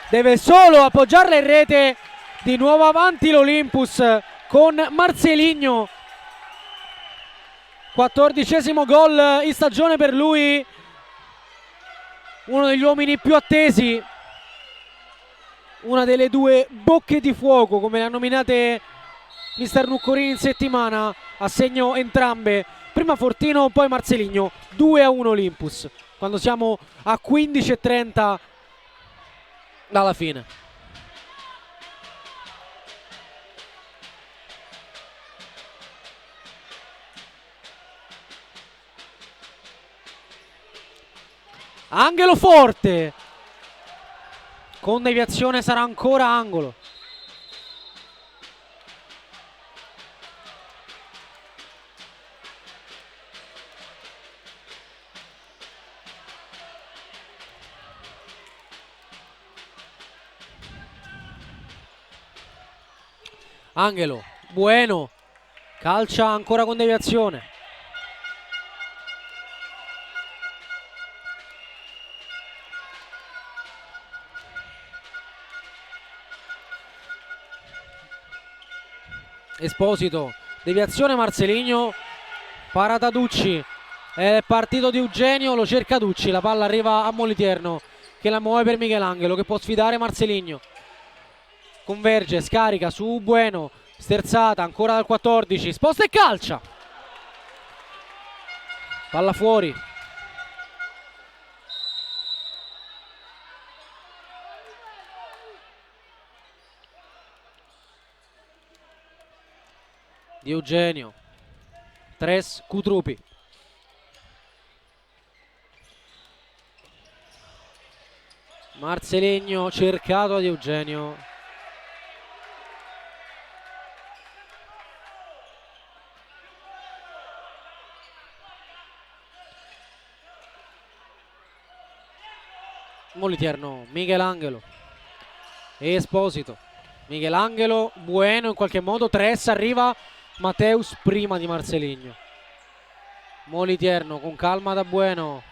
S2: deve solo appoggiarla in rete. Di nuovo avanti l'Olympus con Marceligno, 14° gol in stagione per lui, uno degli uomini più attesi, una delle due bocche di fuoco come le ha nominate mister Nuccorini in settimana. A segno entrambe, prima Fortino poi Marceligno. 2-1 Olympus quando siamo a 15:30 dalla fine. Angelo forte, con deviazione sarà ancora angolo. Angelo, Bueno, calcia ancora con deviazione. Esposito, deviazione Marceligno, parata Ducci, è partito di Eugenio, lo cerca Ducci, la palla arriva a Moliterno che la muove per Michelangelo che può sfidare Marceligno. Converge, scarica su Bueno, sterzata ancora dal 14, sposta e calcia. Palla fuori. Di Eugenio. Tres Cutrupi. Marceligno cercato di Eugenio. Moliterno, Michelangelo, Esposito, Michelangelo, Bueno in qualche modo, Tres, arriva Mateus prima di Marceligno. Moliterno con calma da Bueno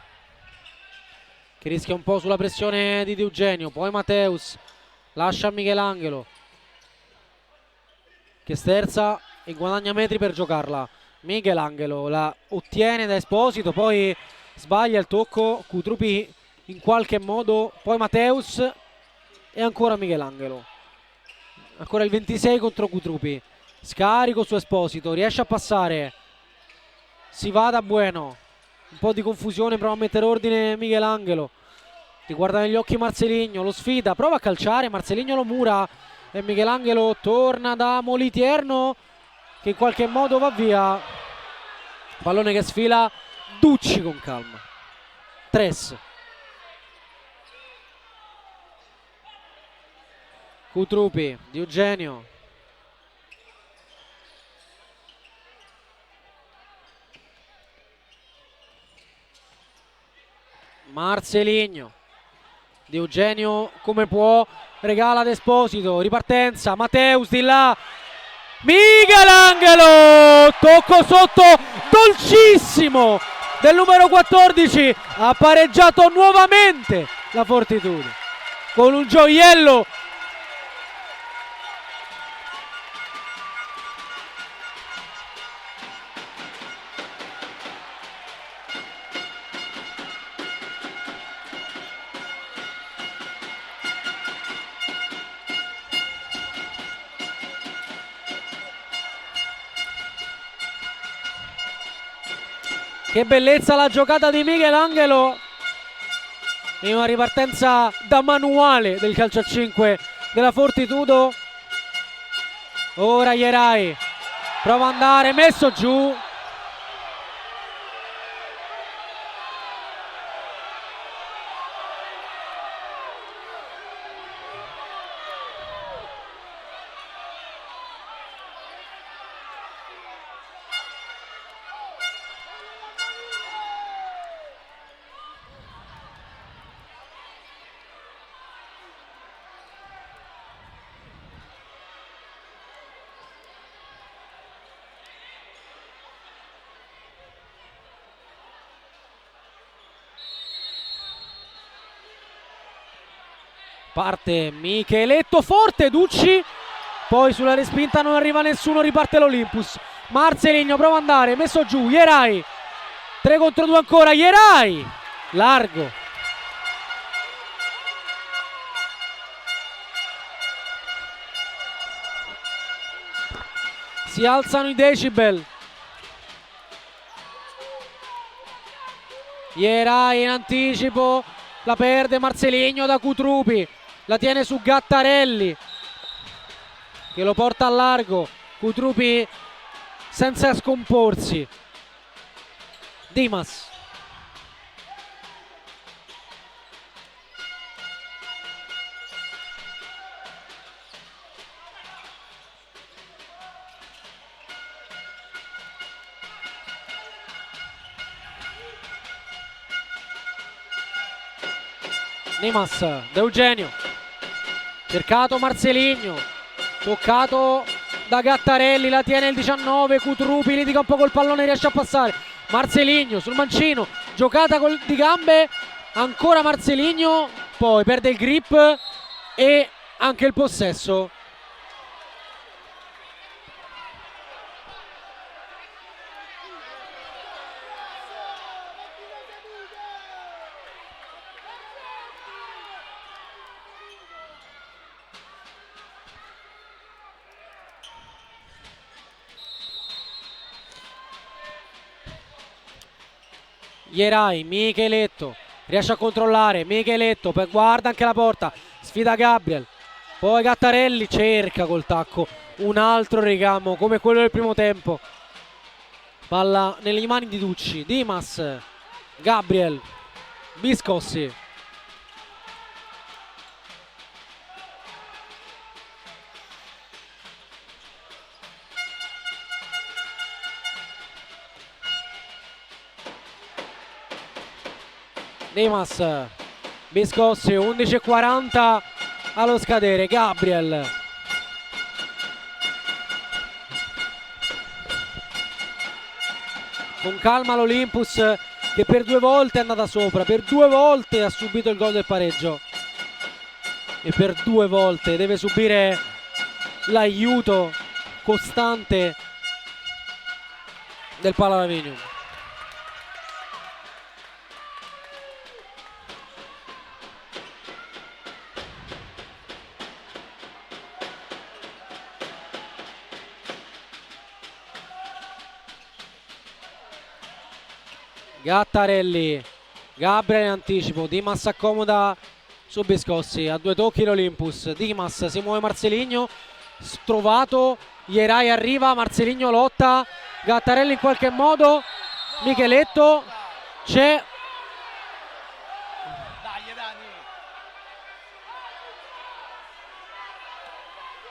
S2: che rischia un po' sulla pressione di Eugenio, poi Mateus lascia Michelangelo che sterza e guadagna metri per giocarla. Michelangelo la ottiene da Esposito, poi sbaglia il tocco Cutrupi in qualche modo, poi Mateus e ancora Michelangelo, ancora il 26 contro Cutrupi, scarico su Esposito, riesce a passare, si va da Bueno, un po' di confusione, prova a mettere ordine Michelangelo, ti guarda negli occhi Marceligno, lo sfida, prova a calciare, Marceligno lo mura e Michelangelo torna da Moliterno che in qualche modo va via, pallone che sfila Ducci con calma. Tres, Cutrupi, di Eugenio, Marceligno, di Eugenio come può, regala ad Esposito, ripartenza, Mateus di là, Michelangelo, tocco sotto dolcissimo del numero 14, ha pareggiato nuovamente la Fortitudo con un gioiello. Che bellezza la giocata di Michelangelo in una ripartenza da manuale del calcio a 5 della Fortitudo. Ora Ierai prova ad andare, messo giù. Parte Micheletto forte, Ducci, poi sulla respinta non arriva nessuno, riparte l'Olympus. Marceligno prova ad andare, messo giù, Ierai, 3 contro 2 ancora, Ierai, largo. Si alzano i decibel. Ierai in anticipo, la perde Marceligno da Cutrupi, la tiene su Gattarelli che lo porta a largo, Cutrupi senza scomporsi. Dimas, Dimas, De Eugenio, cercato Marceligno, toccato da Gattarelli, la tiene il 19, Cutrupi litiga un po' col pallone, riesce a passare. Marceligno sul mancino, giocata di gambe, ancora Marceligno, poi perde il grip e anche il possesso. Ierai, Micheletto, riesce a controllare, Micheletto, guarda anche la porta, sfida Gabriel, poi Gattarelli cerca col tacco un altro ricamo come quello del primo tempo. Palla nelle mani di Ducci, Dimas, Gabriel, Biscossi. Dimas, Biscossi, 11:40 allo scadere, Gabriel. Con calma l'Olympus che per 2 volte è andata sopra, per 2 volte ha subito il gol del pareggio e per 2 volte deve subire l'aiuto costante del Palalavinium. Gattarelli, Gabriel in anticipo, Dimas accomoda su Biscossi, a 2 tocchi l'Olympus, Dimas si muove Marceligno, trovato, Ierai arriva, Marceligno lotta, Gattarelli in qualche modo, Micheletto, c'è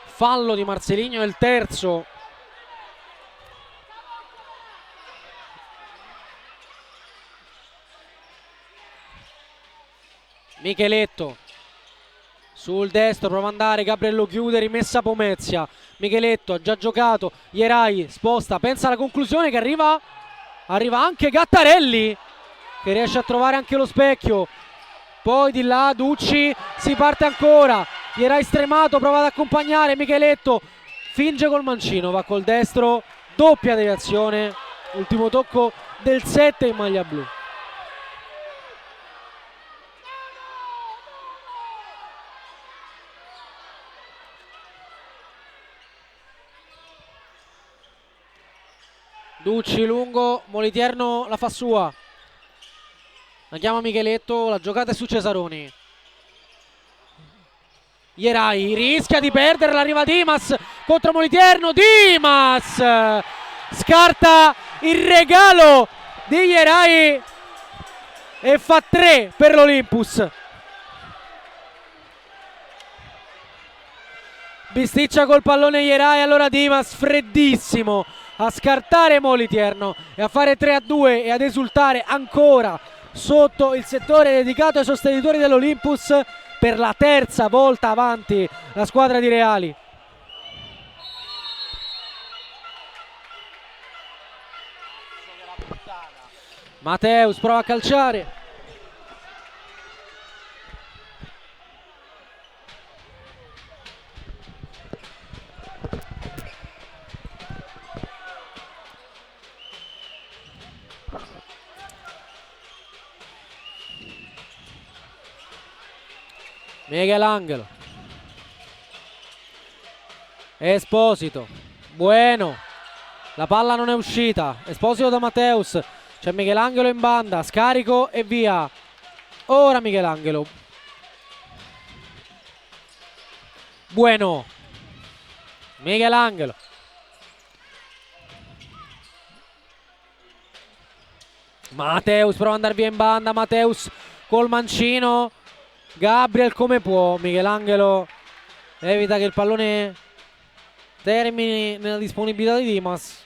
S2: fallo di Marceligno, è il terzo. Micheletto sul destro, prova ad andare, Gabriel lo chiude, rimessa Pomezia, Micheletto ha già giocato, Ierai sposta, pensa alla conclusione che arriva anche Gattarelli che riesce a trovare anche lo specchio, poi di là Ducci, si parte ancora, Ierai stremato, prova ad accompagnare, Micheletto finge col mancino, va col destro, doppia deviazione, ultimo tocco del 7 in maglia blu. Ducci lungo, Moliterno la fa sua, la chiama Micheletto, la giocata è su Cesaroni. Ierai rischia di perdere, arriva Dimas contro Moliterno, Dimas scarta il regalo di Ierai e fa 3 per l'Olympus. Bisticcia col pallone Ierai, allora Dimas freddissimo a scartare Moliterno e a fare 3-2 e ad esultare ancora sotto il settore dedicato ai sostenitori dell'Olympus per la terza volta avanti la squadra di Reali. Mateus prova a calciare. Michelangelo, Esposito, Bueno, la palla non è uscita, Esposito da Mateus, c'è Michelangelo in banda, scarico e via. Ora Michelangelo, Bueno, Michelangelo, Mateus prova ad andare via in banda, Mateus col mancino, Gabriel come può, Michelangelo evita che il pallone termini nella disponibilità di Dimas.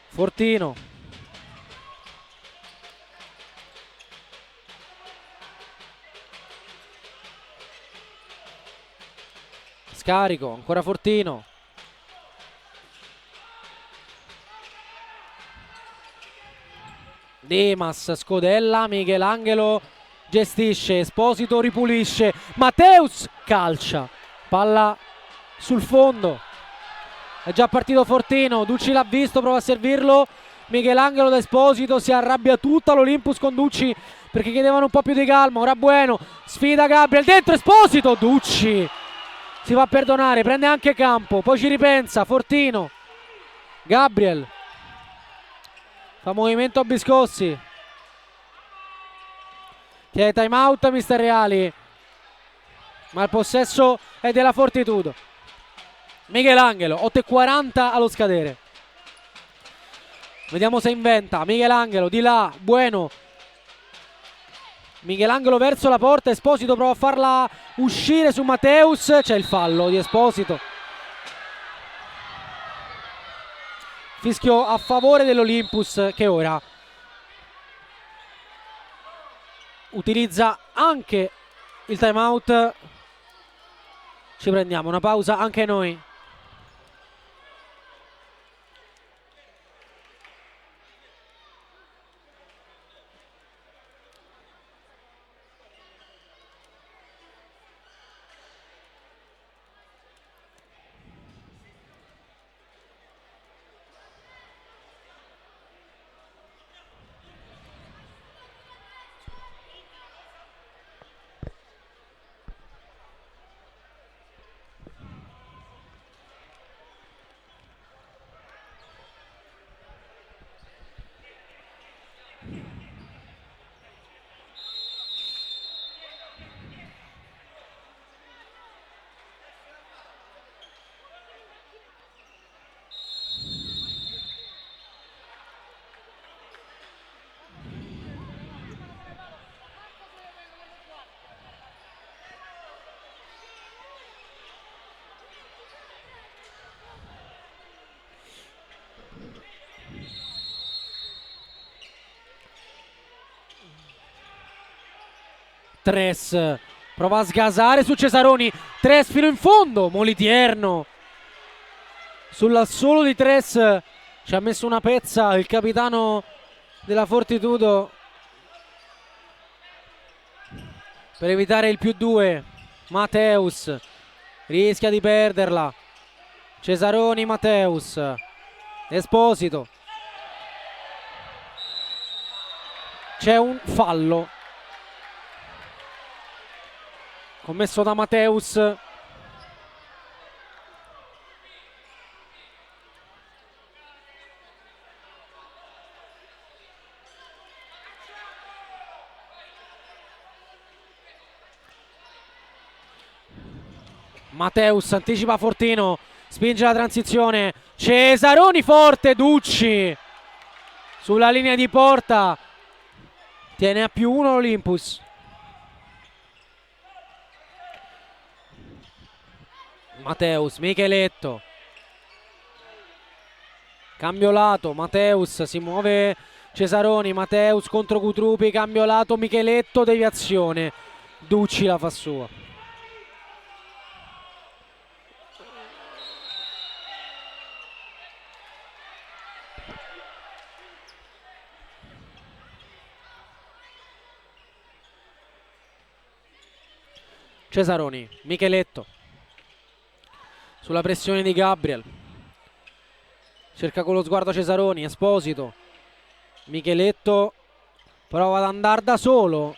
S2: Fortino, Scarico, ancora Fortino. Dimas, Scodella, Michelangelo gestisce, Esposito ripulisce, Matteus calcia, palla sul fondo, è già partito Fortino, Ducci l'ha visto, prova a servirlo, Michelangelo da Esposito, si arrabbia tutta l'Olympus con Ducci perché chiedevano un po' più di calma. Ora Bueno, sfida Gabriel, dentro Esposito, Ducci si va a perdonare, prende anche campo, poi ci ripensa Fortino, Gabriel fa movimento a Biscossi, chiede time out mister Reali, ma il possesso è della Fortitudo. Michelangelo, 8:40 allo scadere, vediamo se inventa. Michelangelo di là, Bueno, Michelangelo verso la porta, Esposito prova a farla uscire su Matteus, c'è il fallo di Esposito, fischio a favore dell'Olympus che ora utilizza anche il time out. Ci prendiamo una pausa anche noi. Tres prova a sgasare su Cesaroni, Tres fino in fondo, Molitierno sull'assolo di Tres ci ha messo una pezza il capitano della Fortitudo per evitare il +2. Matteus rischia di perderla, Cesaroni, Matteus, Esposito, c'è un fallo commesso da Matteus. Matteus anticipa Fortino, spinge la transizione, Cesaroni forte, Ducci sulla linea di porta, tiene a +1 l'Olympus. Matteus, Micheletto, cambio lato, Matteus, si muove Cesaroni, Matteus contro Cutrupi, cambio lato, Micheletto, deviazione, Ducci la fa sua. Cesaroni, Micheletto sulla pressione di Gabriel, cerca con lo sguardo Cesaroni, Esposito, Micheletto prova ad andare da solo,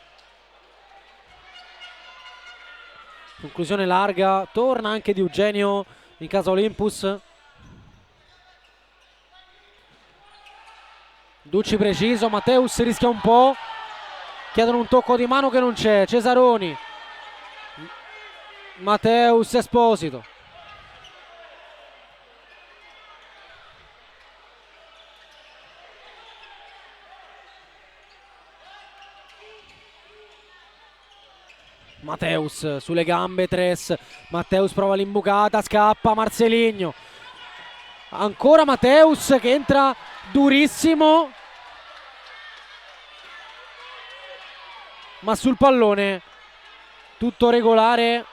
S2: conclusione larga, torna anche di Eugenio in casa Olympus. Ducci preciso, Matteus rischia un po', chiedono un tocco di mano che non c'è, Cesaroni, Matteus, Esposito. Matteus sulle gambe, Tres, Matteus prova l'imbucata, scappa Marceligno, ancora Matteus che entra durissimo, ma sul pallone tutto regolare.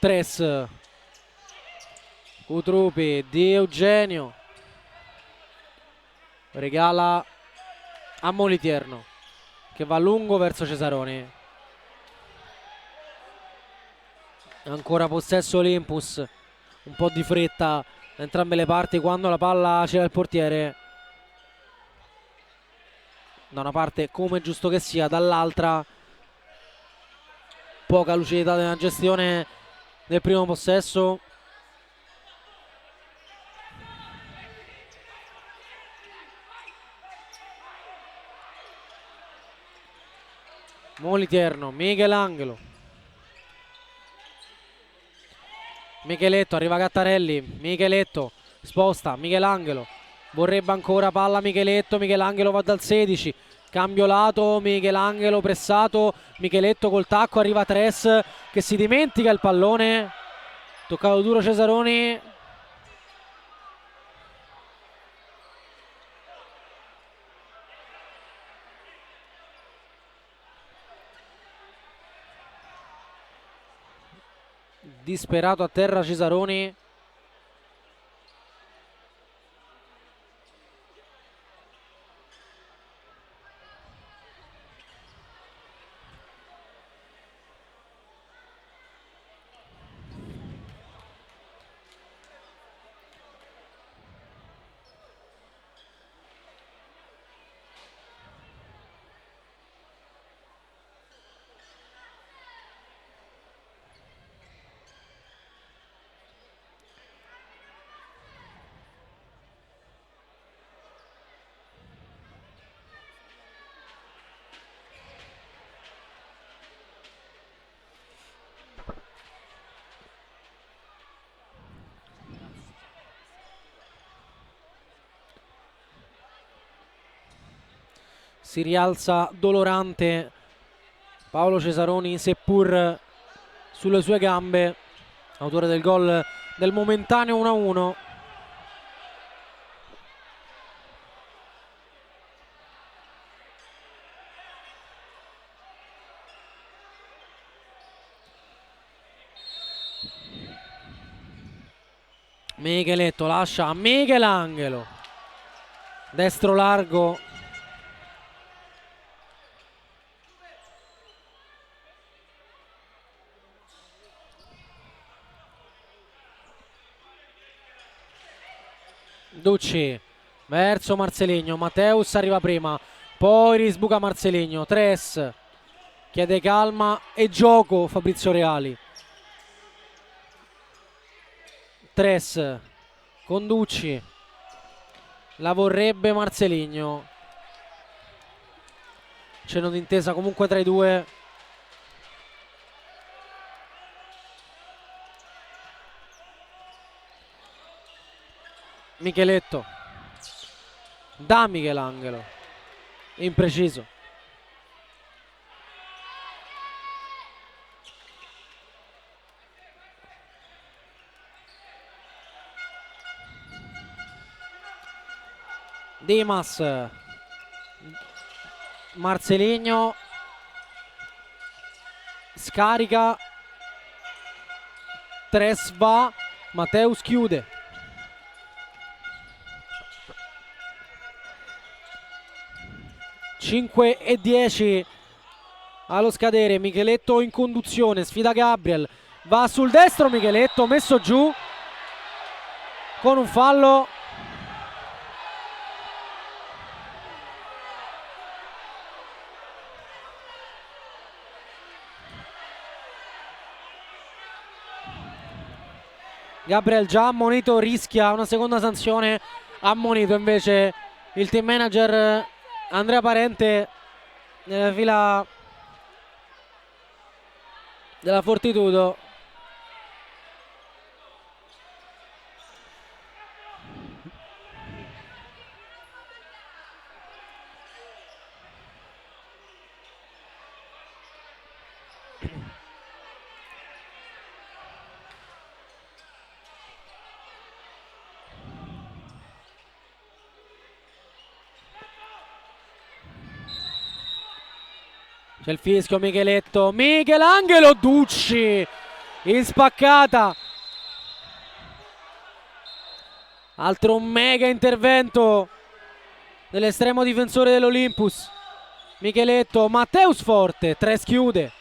S2: Tres, Cutrupi, Di Eugenio, regala a Moliterno che va lungo verso Cesaroni. Ancora possesso Olympus, un po' di fretta da entrambe le parti quando la palla c'era il portiere. Da una parte come giusto che sia, dall'altra poca lucidità nella gestione del primo possesso. Moliterno, Michelangelo, Micheletto, arriva Gattarelli, Micheletto sposta, Michelangelo vorrebbe ancora palla Micheletto, Michelangelo va dal 16, cambio lato, Michelangelo pressato, Micheletto col tacco, arriva Tres che si dimentica il pallone, toccato duro Cesaroni. Disperato a terra Cesaroni. Si rialza dolorante Paolo Cesaroni, seppur sulle sue gambe, autore del gol del momentaneo 1-1. Micheletto lascia a Michelangelo, destro largo, Ducci verso Marceligno, Matteus arriva prima, poi risbuca Marceligno, Tres chiede calma e gioco Fabrizio Reali. Tres con Ducci, la vorrebbe Marceligno, cenno d'intesa comunque tra i due. Micheletto da Michelangelo, impreciso. Dimas, Marceligno scarica, Tres va, Matteus chiude. e 10 allo scadere, Micheletto in conduzione, sfida Gabriel, va sul destro Micheletto, messo giù con un fallo. Gabriel già ammonito, rischia una seconda sanzione, ammonito invece il team manager Andrea Parente nella fila della Fortitudo. C'è il fischio, Micheletto, Michelangelo, Ducci in spaccata. Altro mega intervento dell'estremo difensore dell'Olympus. Micheletto, Matteus forte, 3 schiude.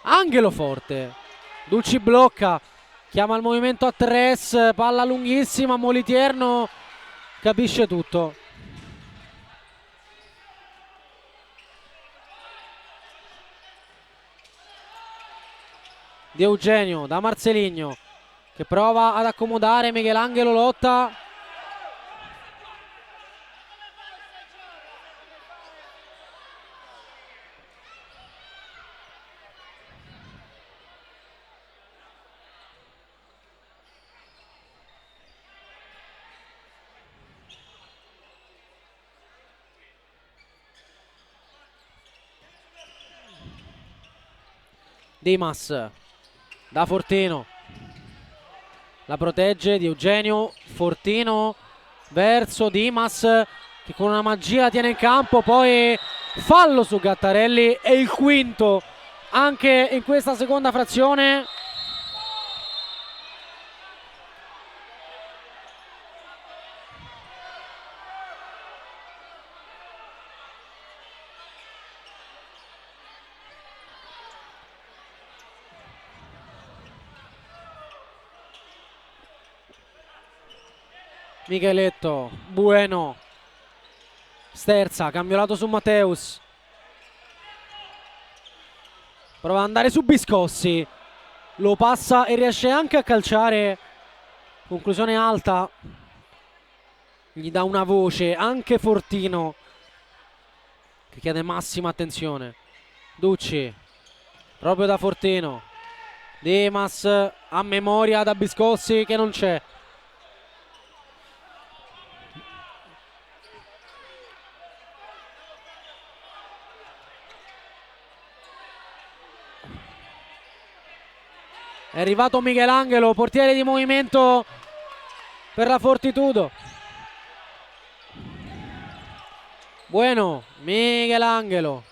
S2: Angelo forte. Ducci blocca, chiama il movimento a tres, palla lunghissima, Molitierno capisce tutto. Di Eugenio da Marceligno che prova ad accomodare, Michelangelo lotta. Dimas da Fortino, la protegge di Eugenio, Fortino verso Dimas che con una magia tiene in campo, poi fallo su Gattarelli e il quinto anche in questa seconda frazione. Micheletto, Bueno, sterza, cambiolato su Matteus, prova ad andare su Biscossi, lo passa e riesce anche a calciare, conclusione alta, gli dà una voce anche Fortino che chiede massima attenzione. Ducci proprio da Fortino, Dimas a memoria da Biscossi che non c'è. È arrivato Michelangelo, portiere di movimento per la Fortitudo. Bueno, Michelangelo.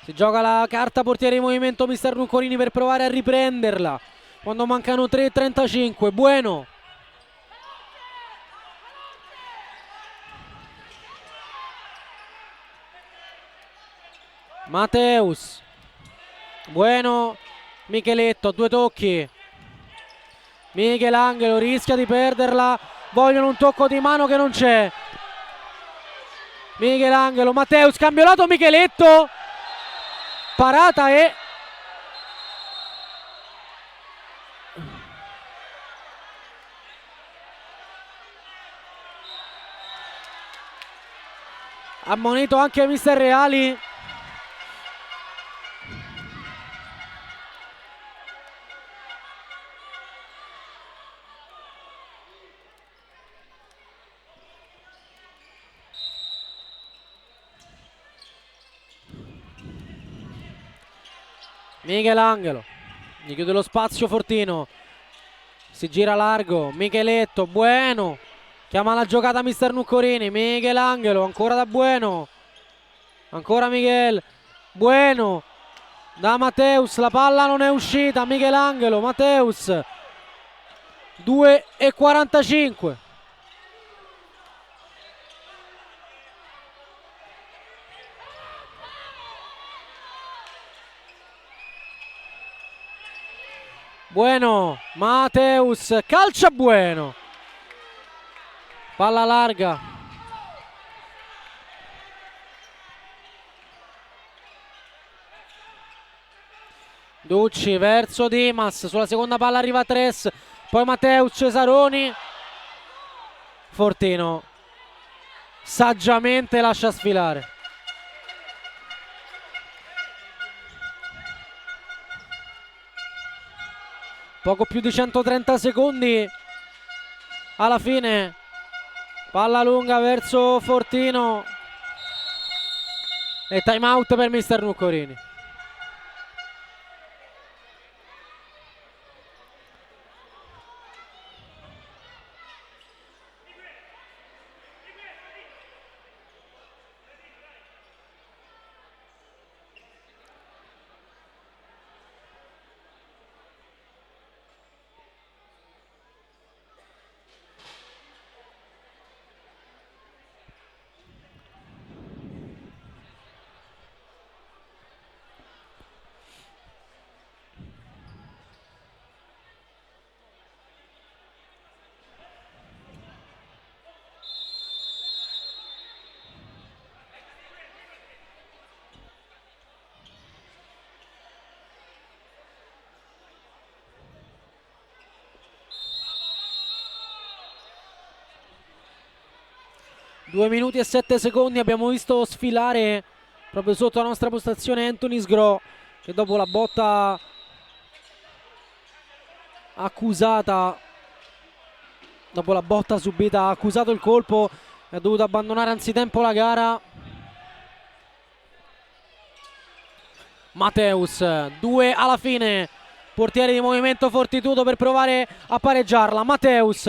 S2: Si gioca la carta portiere di movimento mister Nuccorini per provare a riprenderla quando mancano 3:35. Bueno. Matteus. Bueno. Micheletto a 2 tocchi. Michelangelo rischia di perderla. Vogliono un tocco di mano che non c'è. Michelangelo, Matteus, cambiolato Micheletto. Parata e ammonito anche mister Reali. Michelangelo, gli chiude lo spazio Fortino, si gira largo, Micheletto, Bueno, chiama la giocata mister Nuccorini, Michelangelo, ancora da Bueno, ancora Michel, Bueno, da Matteus, la palla non è uscita, Michelangelo, Matteus, 2:45. Bueno, Matteus, calcia Bueno, palla larga. Ducci verso Dimas, sulla seconda palla arriva Tres, poi Matteus, Cesaroni, Fortino saggiamente lascia sfilare. Poco più di 130 secondi alla fine, palla lunga verso Fortino e time out per mister Nuccorini. 2 minuti e 7 secondi, abbiamo visto sfilare proprio sotto la nostra postazione Anthony Sgro, che dopo la botta accusata, dopo la botta subita, ha accusato il colpo e ha dovuto abbandonare anzitempo la gara. Mateus, 2 alla fine, portiere di Movimento Fortitudo per provare a pareggiarla. Mateus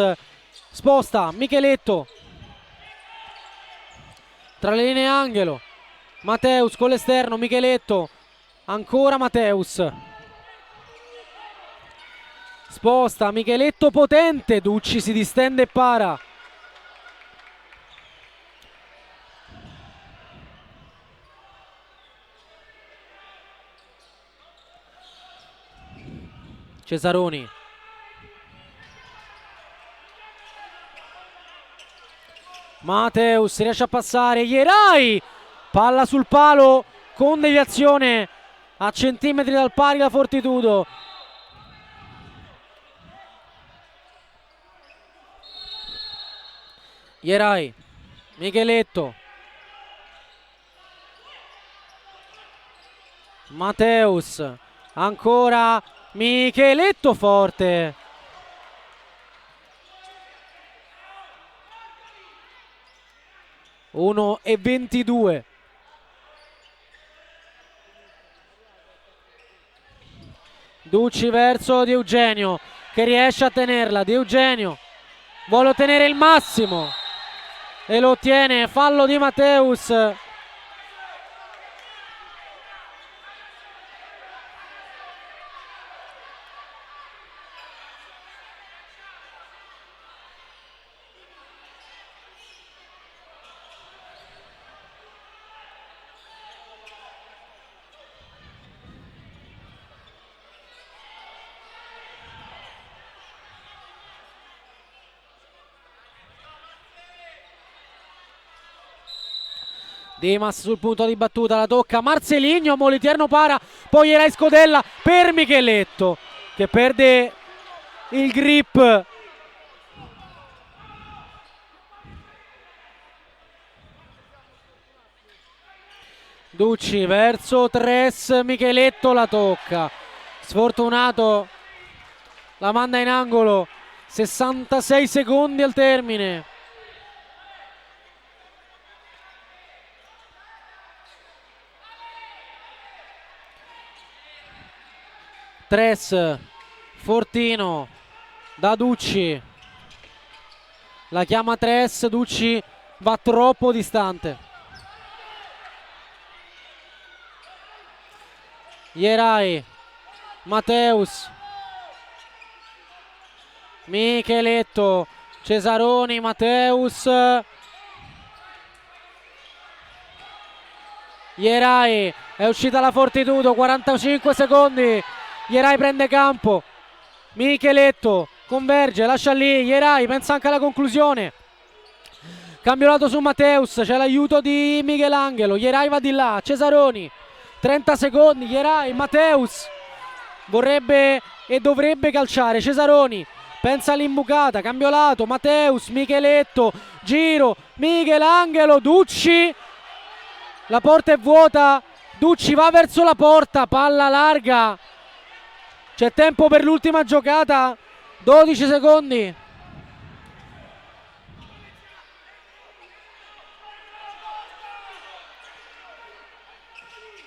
S2: sposta, Micheletto tra le linee angolo, Mateus con l'esterno, Micheletto, ancora Mateus, sposta, Micheletto potente, Ducci si distende e para. Cesaroni, Mateus riesce a passare, Ierai, palla sul palo con deviazione a centimetri dal pari la Fortitudo. Ierai, Micheletto, Mateus, ancora Micheletto forte. Uno e 22. Ducci verso Di Eugenio che riesce a tenerla. Di Eugenio vuole ottenere il massimo e lo ottiene. Fallo di Mateus. Dimas sul punto di battuta, la tocca Marceligno, Moliterno para, poi Ierai scodella per Micheletto che perde il grip. Ducci verso Tres, Micheletto la tocca, sfortunato, la manda in angolo, 66 secondi al termine. Tres, Fortino, da Ducci, la chiama Tres, Ducci va troppo distante. Ierai, Mateus, Micheletto, Cesaroni, Mateus, Ierai, è uscita la Fortitudo, 45 secondi. Ierai prende campo, Micheletto converge, lascia lì, Ierai pensa anche alla conclusione, cambio lato su Mateus, c'è l'aiuto di Michelangelo, Ierai va di là, Cesaroni, 30 secondi, Ierai, Mateus vorrebbe e dovrebbe calciare, Cesaroni pensa all'imbucata, cambio lato, Mateus, Micheletto, giro, Michelangelo, Ducci, la porta è vuota, Ducci va verso la porta, palla larga. C'è tempo per l'ultima giocata, 12 secondi.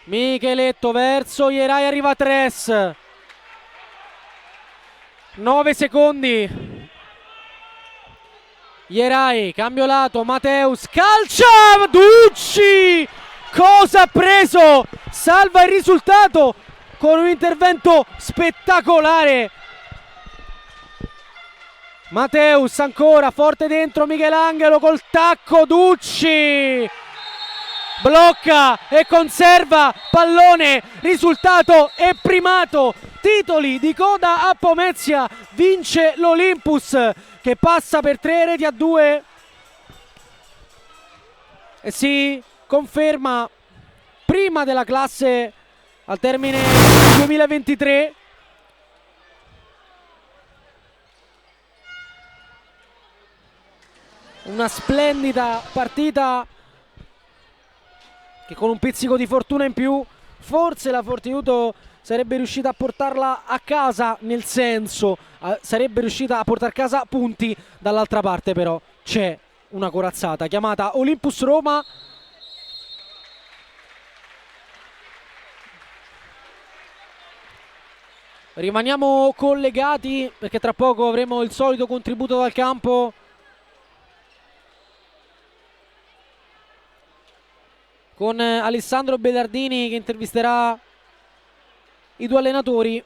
S2: Micheletto verso Ierai, arriva Tres. 9 secondi. Ierai, cambio lato, Mateus, calcia, Ducci! Cosa ha preso? Salva il risultato con un intervento spettacolare. Mateus ancora forte dentro, Michelangelo col tacco, Ducci blocca e conserva pallone, risultato e primato, titoli di coda a Pomezia, vince l'Olympus che passa per 3-2 e si conferma prima della classe al termine del 2023. Una splendida partita che con un pizzico di fortuna in più forse la Fortitudo sarebbe riuscita a portarla a casa, nel senso sarebbe riuscita a portare a casa punti. Dall'altra parte però c'è una corazzata chiamata Olympus Roma. Rimaniamo collegati perché tra poco avremo il solito contributo dal campo con Alessandro Bellardini che intervisterà i due allenatori.